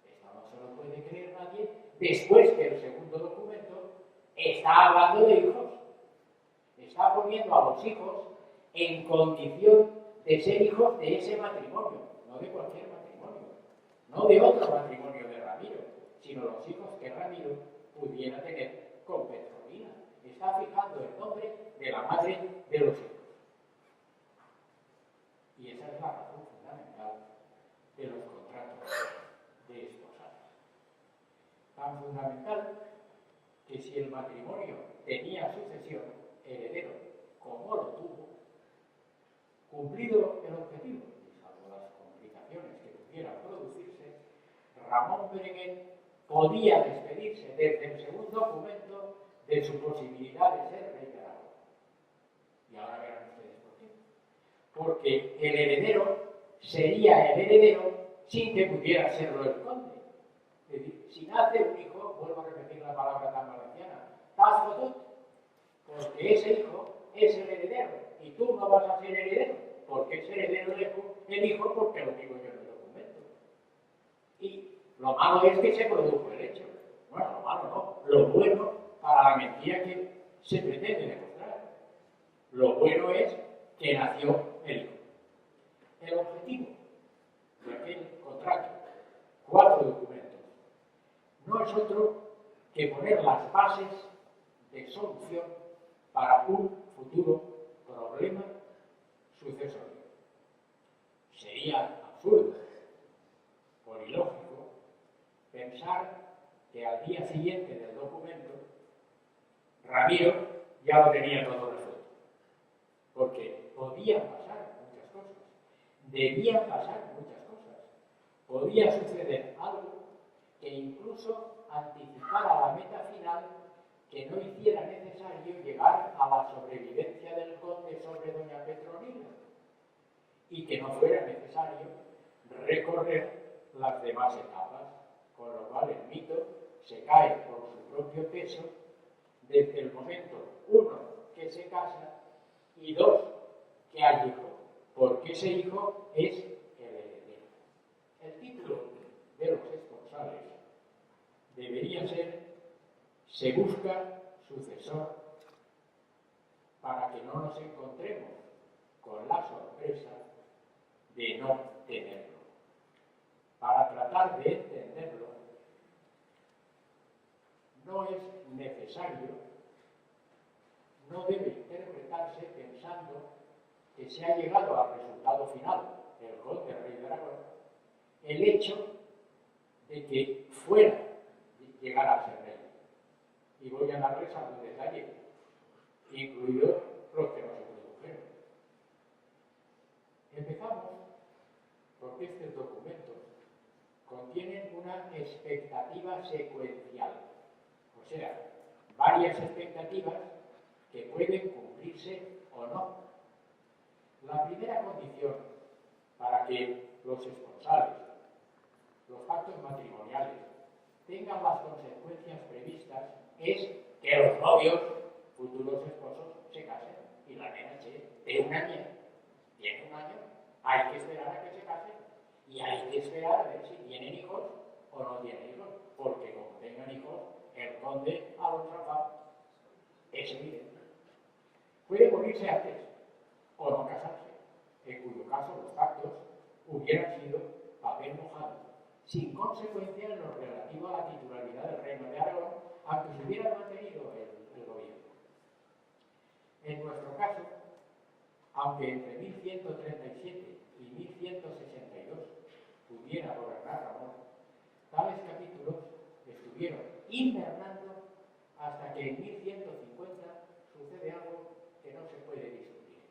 Speaker 3: Esto no se lo puede creer nadie después que el segundo documento está hablando de hijos. Está poniendo a los hijos en condición de ser hijos de ese matrimonio, no de cualquier matrimonio, no de otro matrimonio de Ramiro, sino los hijos que Ramiro pudiera tener con Petronila. Está fijando el nombre de la madre de los hijos. Y esa es la razón fundamental de los contratos de esposados. Tan fundamental que si el matrimonio tenía sucesión, heredero, como lo tuvo, cumplido el objetivo, y salvo las complicaciones que pudieran producirse, Ramón Berenguer podía despedirse desde el segundo documento de su posibilidad de ser rey de Aragón. Y ahora verán ustedes por qué. Porque el heredero sería el heredero sin que pudiera serlo el conde. Es decir, si nace un hijo, vuelvo a repetir la palabra tan valenciana, t'has fotut, porque ese hijo es el heredero y tú no vas a ser heredero, porque es heredero el hijo porque lo digo yo en el documento. Y lo malo es que se produjo el hecho. Bueno, lo malo no, lo bueno para la mentira que se pretende demostrar. Lo bueno es que nació el hijo. El objetivo de aquel contrato, 4 documentos, no es otro que poner las bases de solución para un futuro problema sucesorio. Sería absurdo, por ilógico, pensar que al día siguiente del documento Ramiro ya lo tenía todo resuelto, porque podían pasar muchas cosas, debían pasar muchas cosas, podía suceder algo que incluso anticipara la meta final, que no hiciera necesario llegar a la sobrevivencia del conde sobre doña Petronila y que no fuera necesario recorrer las demás etapas, con lo cual el mito se cae por su propio peso desde el momento, uno, que se casa y dos, que hay hijo, porque ese hijo es el heredero. El título de los esponsales debería ser: se busca sucesor, para que no nos encontremos con la sorpresa de no tenerlo. Para tratar de entenderlo, no es necesario, no debe interpretarse pensando que se ha llegado al resultado final, el conde rey de Aragón, el hecho de que fuera llegar a ser rey. Y voy a darles algún detalle, incluidos los que no se produjeron. Empezamos porque estos documentos contienen una expectativa secuencial, o sea, varias expectativas que pueden cumplirse o no. La primera condición para que los esponsales, los pactos matrimoniales, tengan las consecuencias previstas es que los novios, futuros esposos, se casen. Y la nena de un año, tiene un año, hay que esperar a que se casen y hay que esperar a ver si tienen hijos o no tienen hijos, porque como tengan hijos, el conde a los trabajos es evidente. Puede morirse antes o no casarse, en cuyo caso los pactos hubieran sido papel mojado, sin consecuencia en lo relativo a la titularidad del reino de Aragón, aunque se hubiera mantenido el gobierno. En nuestro caso, aunque entre 1137 y 1162 pudiera gobernar Ramón, tales capítulos estuvieron invernando hasta que en 1150 sucede algo que no se puede discutir.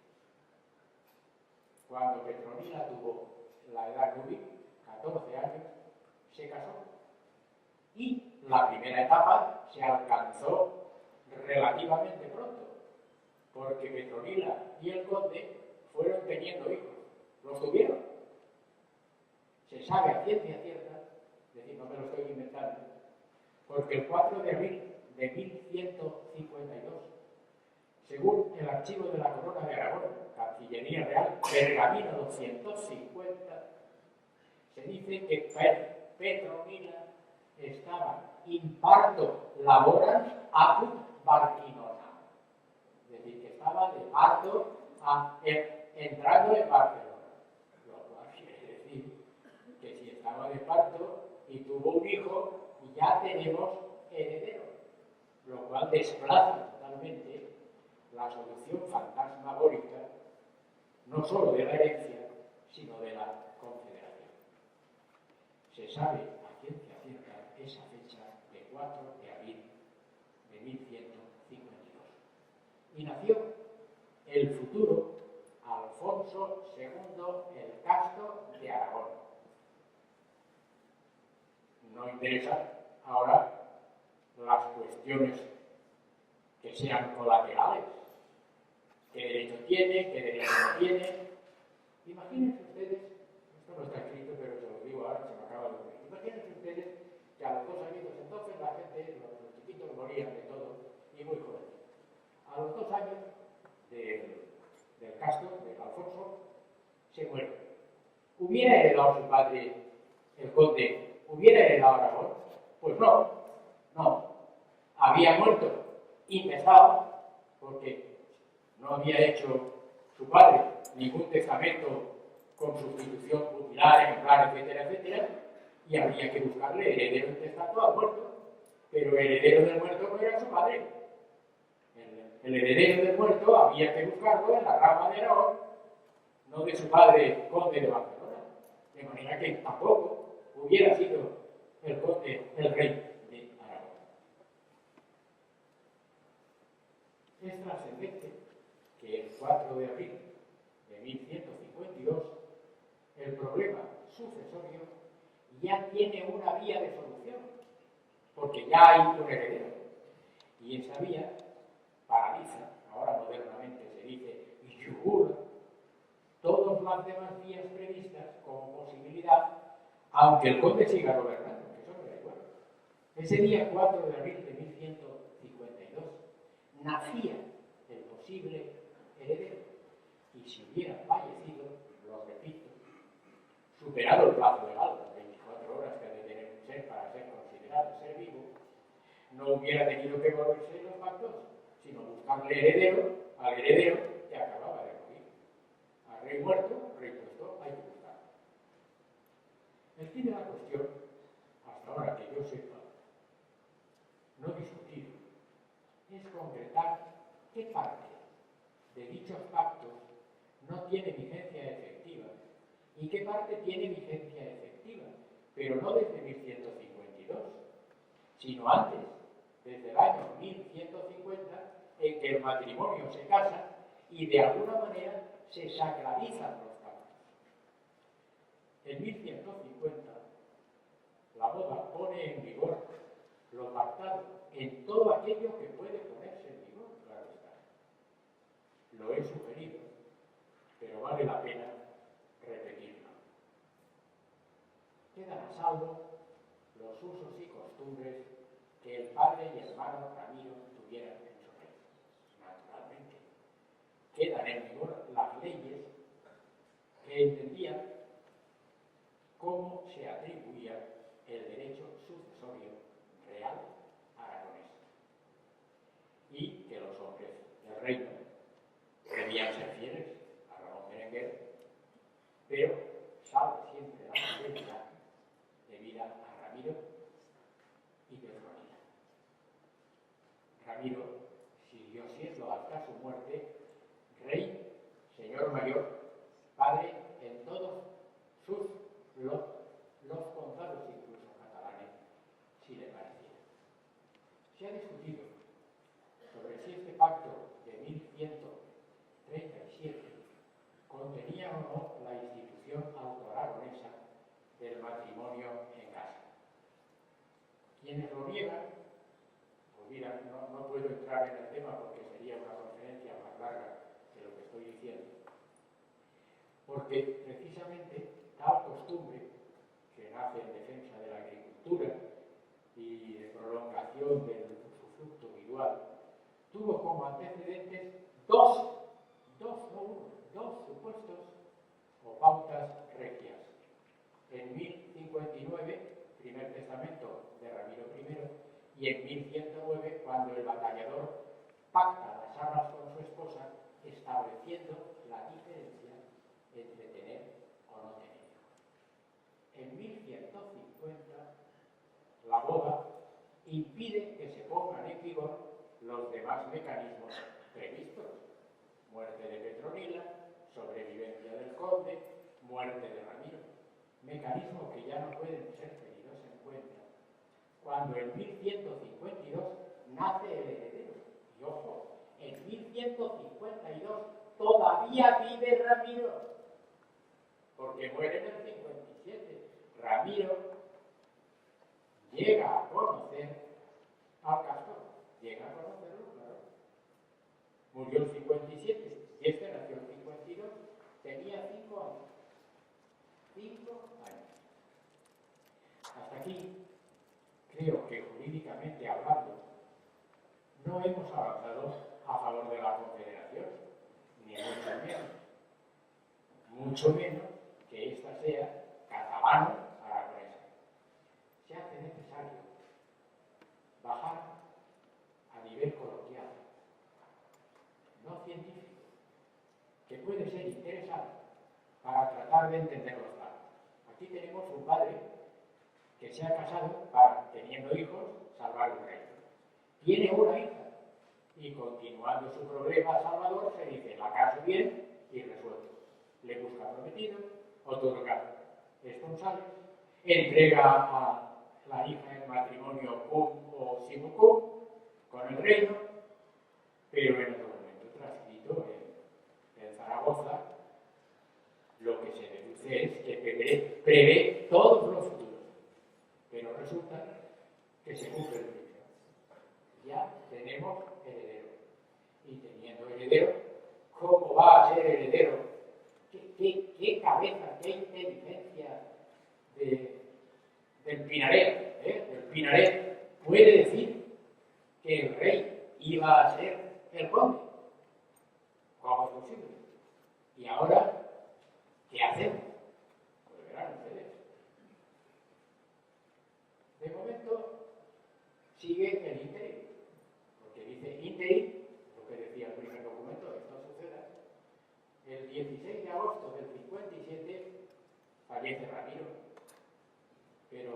Speaker 3: Cuando Petronila tuvo la edad nubis, 14 años, se casó. Y la primera etapa se alcanzó relativamente pronto, porque Petronila y el conde fueron teniendo hijos. Los tuvieron. Se sabe a ciencia cierta, es decir, no me lo estoy inventando, porque el 4 de abril de 1152, según el archivo de la Corona de Aragón, Cancillería Real, pergamino 250, se dice que Petronila estaba in parto laborans apud Barquinona, es decir, que estaba de parto entrando en Barcelona, lo cual quiere decir que si estaba de parto y tuvo un hijo, ya tenemos heredero, lo cual desplaza totalmente la solución fantasmagórica, no solo de la herencia, sino de la confederación. Se sabe a ciencia cierta esa fecha de 4 de abril de 1152. Y nació el futuro Alfonso II el Casto de Aragón. No interesa ahora las cuestiones que sean colaterales. ¿Qué derecho tiene? ¿Qué derecho no tiene? Imagínense ustedes, esto no está escrito, pero se lo digo ahora, se me acaba de ocurrir. Imagínense ustedes que a los 2 años entonces la gente, los chiquitos morían de todo y muy jóvenes. A los 2 años del Castro, de Alfonso, se muere. ¿Hubiera heredado su padre, el conde, hubiera heredado Aragón? Pues no, no. Había muerto intestado, porque no había hecho su padre ningún testamento con sustitución pupilar, ejemplar, etcétera, etcétera, y habría que buscarle heredero intestato al muerto, pero el heredero del muerto no era su padre. El heredero del muerto había que buscarlo en la rama de Aragón, no de su padre conde de Barcelona, de manera que tampoco hubiera sido el conde el rey de Aragón. Es trascendente que el 4 de abril de 1152 el problema sucesorio ya tiene una vía de solución, porque ya hay un heredero, y esa vía paraliza, ahora modernamente se dice, y yugula todas las demás vías previstas como posibilidad, aunque el conde siga gobernando, que eso no da igual. Ese día 4 de abril de 1152 nacía el posible heredero, y si hubiera fallecido, lo repito, superado el plazo legal, las 24 horas que ha de tener un ser para ser considerado ser vivo, no hubiera tenido que volverse los pactos, sino buscarle heredero al heredero que acababa de morir. Al rey muerto, rey puesto, hay que buscar. El fin de la cuestión, hasta ahora que yo sepa, no discutido, es concretar qué parte de dichos pactos no tiene vigencia efectiva y qué parte tiene vigencia efectiva, pero no desde 1152, sino antes, desde el año 1150, en que el matrimonio se casa y de alguna manera se sacralizan los pactos. En 1150, la boda pone en vigor lo pactado en todo aquello que puede ponerse en vigor, claro está. Lo he sugerido, pero vale la pena repetirlo. Quedan a salvo los usos y costumbres que el padre y hermano Ramiro tuvieran en su reino. Naturalmente, quedan en vigor las leyes que entendían cómo se atribuía el derecho sucesorio real aragonés y que los hombres del reino debían ser fieles a Ramón Berenguer, pero salvo siempre la fidelidad debida a Ramiro y Petronila. Ramiro siguió siendo hasta su muerte rey, señor mayor, padre en todos los condados, incluso catalanes, si le pareciera. Se ha discutido sobre si este pacto de 1137 contenía o no la institución autoaragonesa del matrimonio en casa. Quienes lo niegan, pues mira, no puedo entrar en el tema porque sería una conferencia más larga de lo que estoy diciendo, porque precisamente tal costumbre que nace en defensa de la agricultura y de prolongación del usufructo vidual tuvo como antecedentes dos supuestos o pautas regias. En 1059, primer testamento de Ramiro I, y en 1109, cuando el batallador pacta las armas con su esposa, estableciendo la diferencia entre tener o no tener. En 1150, la boda impide que se pongan en vigor los demás mecanismos previstos: muerte de Petronila, sobrevivencia del conde, muerte de Ramiro, mecanismos que ya no pueden ser tenidos en cuenta cuando en 1152 nace el heredero. Y ojo, en 1152 todavía vive Ramiro, porque muere en el 57. Ramiro llega a conocer al castor, llega a conocerlo, claro. Murió en el 57, y este nació en el 52, tenía 5 años. 5 años. Hasta aquí, creo que jurídicamente hablando, no hemos avanzado a favor de la Confederación, ni mucho menos que ésta sea catalano-aragonesa. Se hace necesario bajar a nivel coloquial, no científico, que puede ser interesante para tratar de entender los datos. Aquí tenemos un padre que se ha casado para, teniendo hijos, salvar un reino. Tiene una hija y, continuando su problema salvador, se dice: la caso bien y resuelto. Le busca prometido, otorga esponsales, entrega a la hija en matrimonio cum o sin cum con el reino, pero en prevé todos los futuros. Pero resulta que se cumple el primero. Ya tenemos heredero. Y teniendo heredero, ¿cómo va a ser heredero? ¿Qué cabeza, qué inteligencia del Pinaret? Del Pinaret puede decir que el rey iba a ser el conde. ¿Cómo es posible? Y ahora, ¿qué hacemos? Pues verán ustedes. De momento, sigue el ínterin. Porque dice ínterin, lo que decía el primer documento, que esto suceda. El 16 de agosto del 57 fallece Ramiro. Pero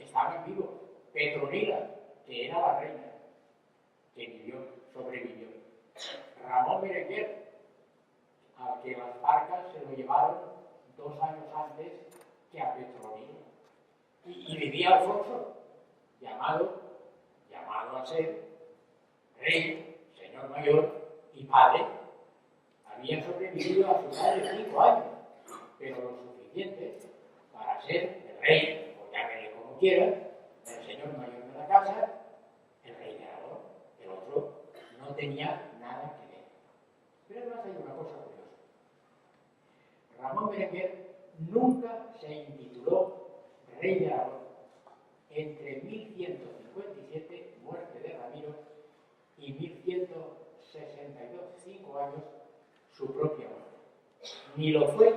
Speaker 3: estaban vivos. Petronila, que era la reina, que vivió, sobrevivió. Ramón Berenguer, al que las barcas se lo llevaron 2 años antes que a Petronila. Y vivía Alfonso, llamado a ser rey, señor mayor y padre. Había sobrevivido a su padre 5 años, pero lo suficiente para ser el rey, o llámele como quiera, el señor mayor de la casa, el rey de Aragón. El otro no tenía nada que ver. Pero además hay una cosa curiosa. Ramón Berenguer nunca se intituló rey de Aragón. Entre 1157, muerte de Ramiro, y 1162, 5 años, su propia muerte. Ni lo fue,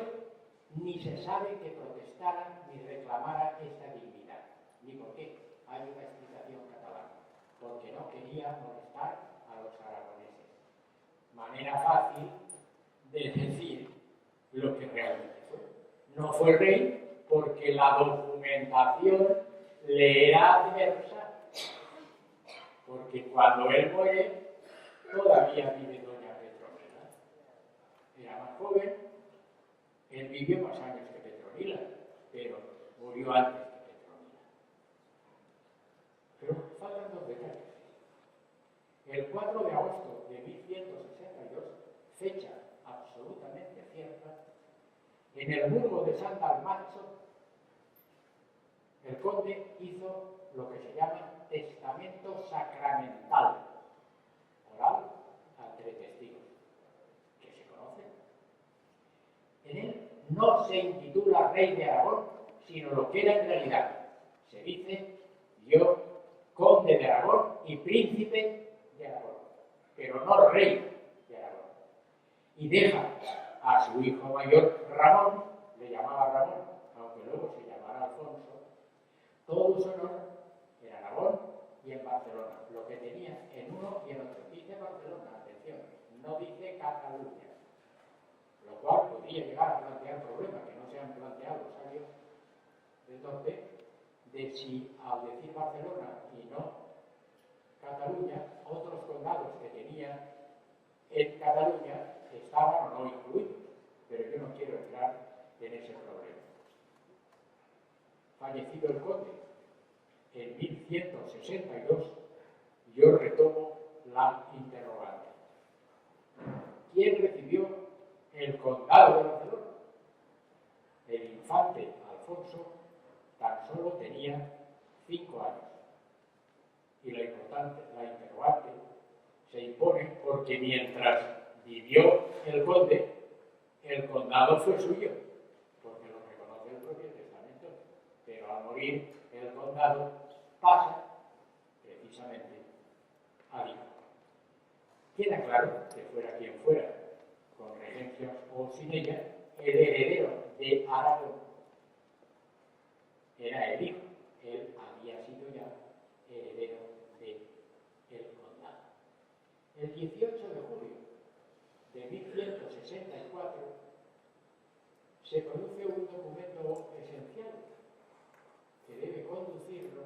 Speaker 3: ni se sabe que protestara ni reclamara esta dignidad. Ni por qué. Hay una explicación catalana. Porque no quería molestar a los aragoneses. Manera fácil de decir lo que realmente fue. No fue rey porque la documentación le era adversa. Porque cuando él muere, todavía vive doña Petronila. Era más joven, él vivió más años que Petronila, pero murió antes que Petronila. Pero faltan 2 detalles. El 4 de agosto de 1162, fecha absolutamente cierta, en el burgo de San Dalmacho, el conde hizo lo que se llama testamento sacramental, oral, entre testigos, que se conocen. En él no se intitula rey de Aragón, sino lo que era en realidad. Se dice, yo, conde de Aragón y príncipe de Aragón, pero no rey de Aragón. Y deja a su hijo mayor, Ramón, le llamaba Ramón, aunque luego se llamara Alfonso, todo su honor en Aragón y en Barcelona, lo que tenía en uno y en otro. Dice Barcelona, atención, no dice Cataluña, lo cual podría llegar a plantear problemas que no se han planteado los años del norte, de si al decir Barcelona y no Cataluña, otros condados que tenía en Cataluña estaban o no incluidos, pero yo no quiero entrar en ese problema. Fallecido el conde en 1162, yo retomo la interrogante. ¿Quién recibió el condado de Barcelona? El infante Alfonso tan solo tenía 5 años. Y la interrogante se impone porque mientras vivió el conde, el condado fue suyo, porque lo reconoce el propio testamento. Pero al morir el condado pasa precisamente al hijo. Queda claro que fuera quien fuera, con regencia o sin ella, el heredero de Aragón era el hijo. Él había sido ya heredero del condado. El 18 de julio de 1164 se produce un documento esencial que debe conducirnos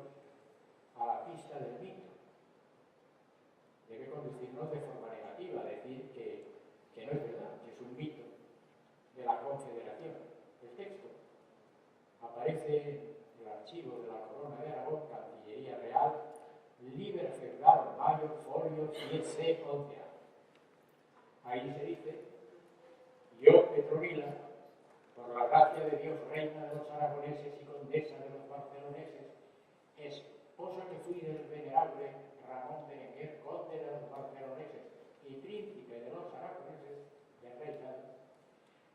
Speaker 3: a la pista del mito. Debe conducirnos de forma negativa, decir que no es verdad, que es un mito de la Confederación. El texto aparece en el archivo de la Corona de Aragón, Cancillería Real, Liber Febral Mayo Folio 10C 11A. Ahí se dice, yo, Petronila, por la gracia de Dios, reina de los aragoneses y condesa de los barceloneses, esposa que fui del venerable Ramón Berenguer, conde de los barceloneses y príncipe de los aragoneses, de reinado,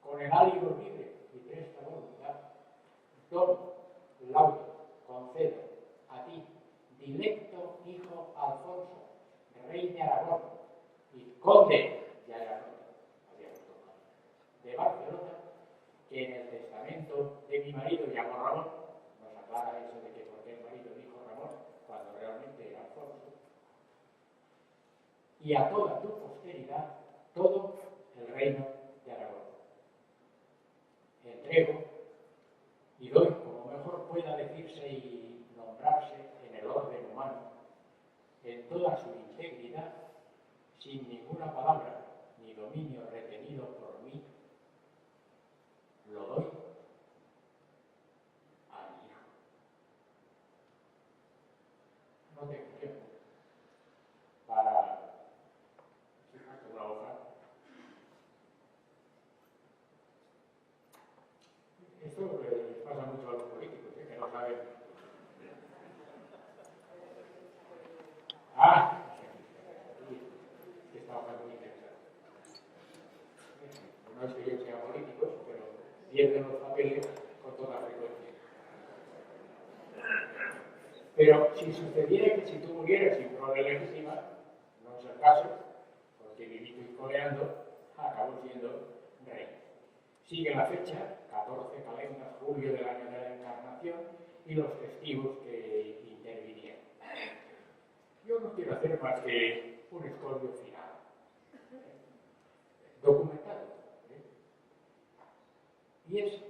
Speaker 3: con el áligo libre y presta voluntad, don laudo, concedo a ti, dilecto hijo Alfonso, rey de Aragón y conde de Aragón, de Barcelona, que en el testamento de mi marido llamó Ramón, nos aclara eso de que por qué el marido dijo Ramón, cuando realmente era Alfonso, y a toda tu posteridad, todo el reino de Aragón. Entrego y doy, como mejor pueda decirse y nombrarse en el orden humano, en toda su integridad, sin ninguna palabra ni dominio retenido por mí, lo doy a mi hijo. No tengo tiempo para fijarte una hoja. Esto les pasa mucho a los políticos, que no saben. Esta hoja es muy interesante. No es que yo sea político, pero pierden los papeles con toda frecuencia. Pero si sucediera que si tú murieras sin prole legítima, no es el caso, porque viviste coleando, acabó siendo rey. Sigue la fecha, 14 calendas, julio del año de la Encarnación, y los testigos que intervinieron. Yo no quiero hacer más que un escollo final, documentado. Y es,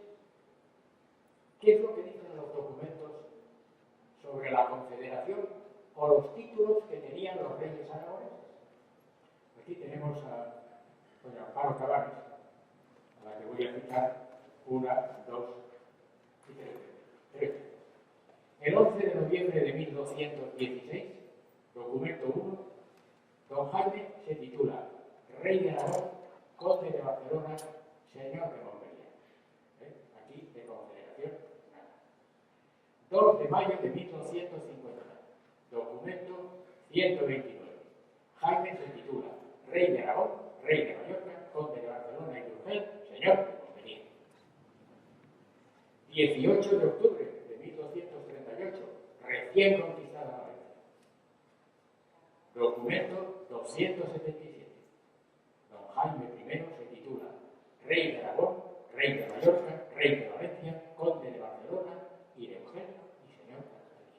Speaker 3: ¿qué es lo que dicen los documentos sobre la Confederación o los títulos que tenían los reyes aragoneses? Aquí tenemos a doña Amparo Cabanes, a la que voy a citar 1, 2 y 3. El 11 de noviembre de 1216, documento 1, don Jaime se titula Rey de Aragón, conde de Barcelona, señor de Montpellier. Aquí de Confederación, nada. 2 de mayo de 1250, documento 129. Jaime se titula Rey de Aragón, Rey de Mallorca, conde de Barcelona y de Urgel, señor de Montpellier. 18 de octubre de 1238, recién conquistada Valencia. Documento 277. Don Jaime I se titula Rey de Aragón, Rey de Mallorca, Rey de Valencia, Conde de Barcelona y de Urgel y señor de Montpellier.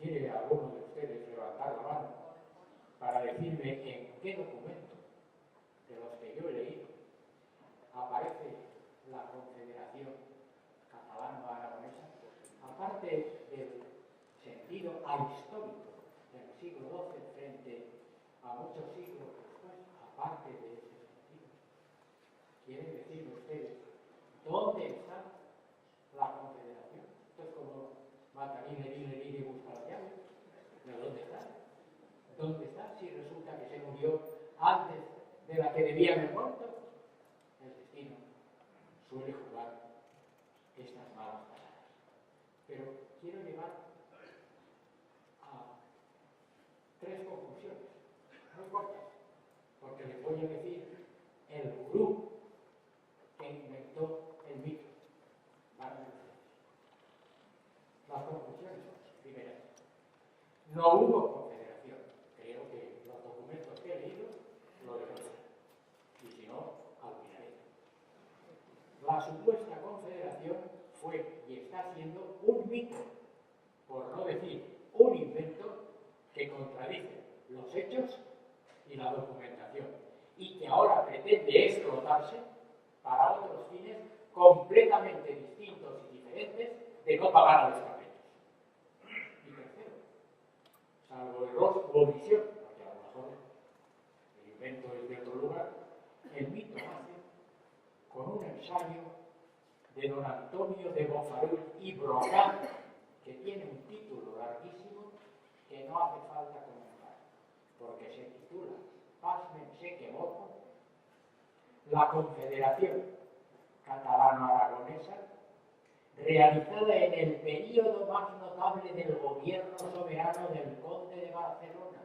Speaker 3: ¿Quiere alguno de ustedes levantar la mano para decirme en qué documento de los que yo he leído aparece la Confederación Catalano-Aragonesa, aparte del sentido ahistórico del siglo XII frente a muchos siglos después, aparte de ese sentido? ¿Quieren decirme ustedes dónde está la Confederación? Esto es como mata, y busca la llave. ¿De dónde está? ¿Dónde está si resulta que se murió antes de la que debía haber muerto? El destino suele jugar estas malas pasadas. Pero quiero llegar a 3 conclusiones, muy cortas, porque les voy a decir el gurú que inventó el mito. Las conclusiones son, primera, no hubo confederación. Creo que los documentos que he leído lo demuestran. Y si no, alucinaré. La supuesta confederación fue y está siendo un mito, por no decir un invento, que contradice los hechos y la documentación, y que ahora pretende explotarse para otros fines completamente distintos y diferentes de no pagar a los capetos. Y tercero, salvo error u omisión, porque a lo mejor el invento es de otro lugar, el mito nace con un ensayo de don Antonio de Bofarull y Brocán, que tiene un título larguísimo que no hace falta comentar, porque se titula, pásmense que mojo, la Confederación Catalano-Aragonesa, realizada en el período más notable del gobierno soberano del conde de Barcelona,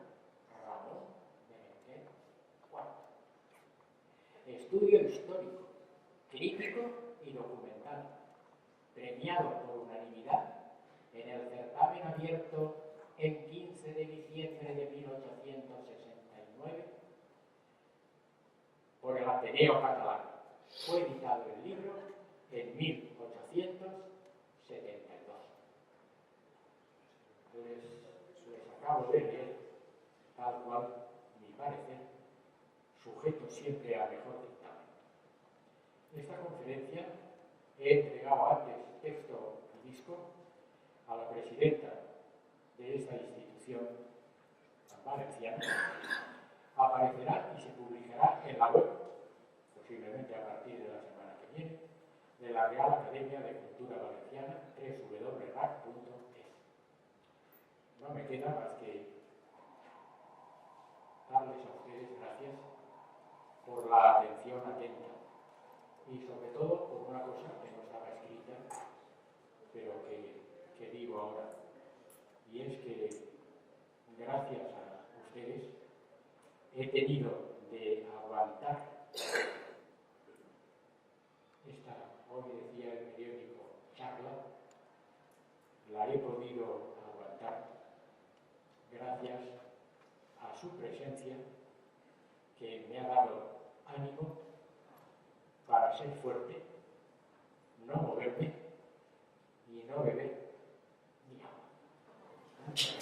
Speaker 3: Ramón Berenguer IV. Estudio histórico, crítico y documental, premiado por unanimidad en el certamen abierto en 15 de diciembre de 1869 por el Ateneo Catalán. Fue editado el libro en 1872. Les acabo de leer, tal cual, mi parecer, sujeto siempre a mejor dictamen. En esta conferencia he entregado antes texto y disco a la presidenta de esta institución valenciana. Aparecerá y se publicará en la web, posiblemente a partir de la semana que viene, de la Real Academia de Cultura Valenciana, www.rac.es. No me queda más que darles a ustedes gracias por la atención atenta y sobre todo por una cosa que no estaba escrita, pero que digo ahora, y es que gracias a ustedes he tenido de aguantar esta, hoy decía el periódico, charla, la he podido aguantar gracias a su presencia, que me ha dado ánimo para ser fuerte, no moverme y no beber ni agua. Aquí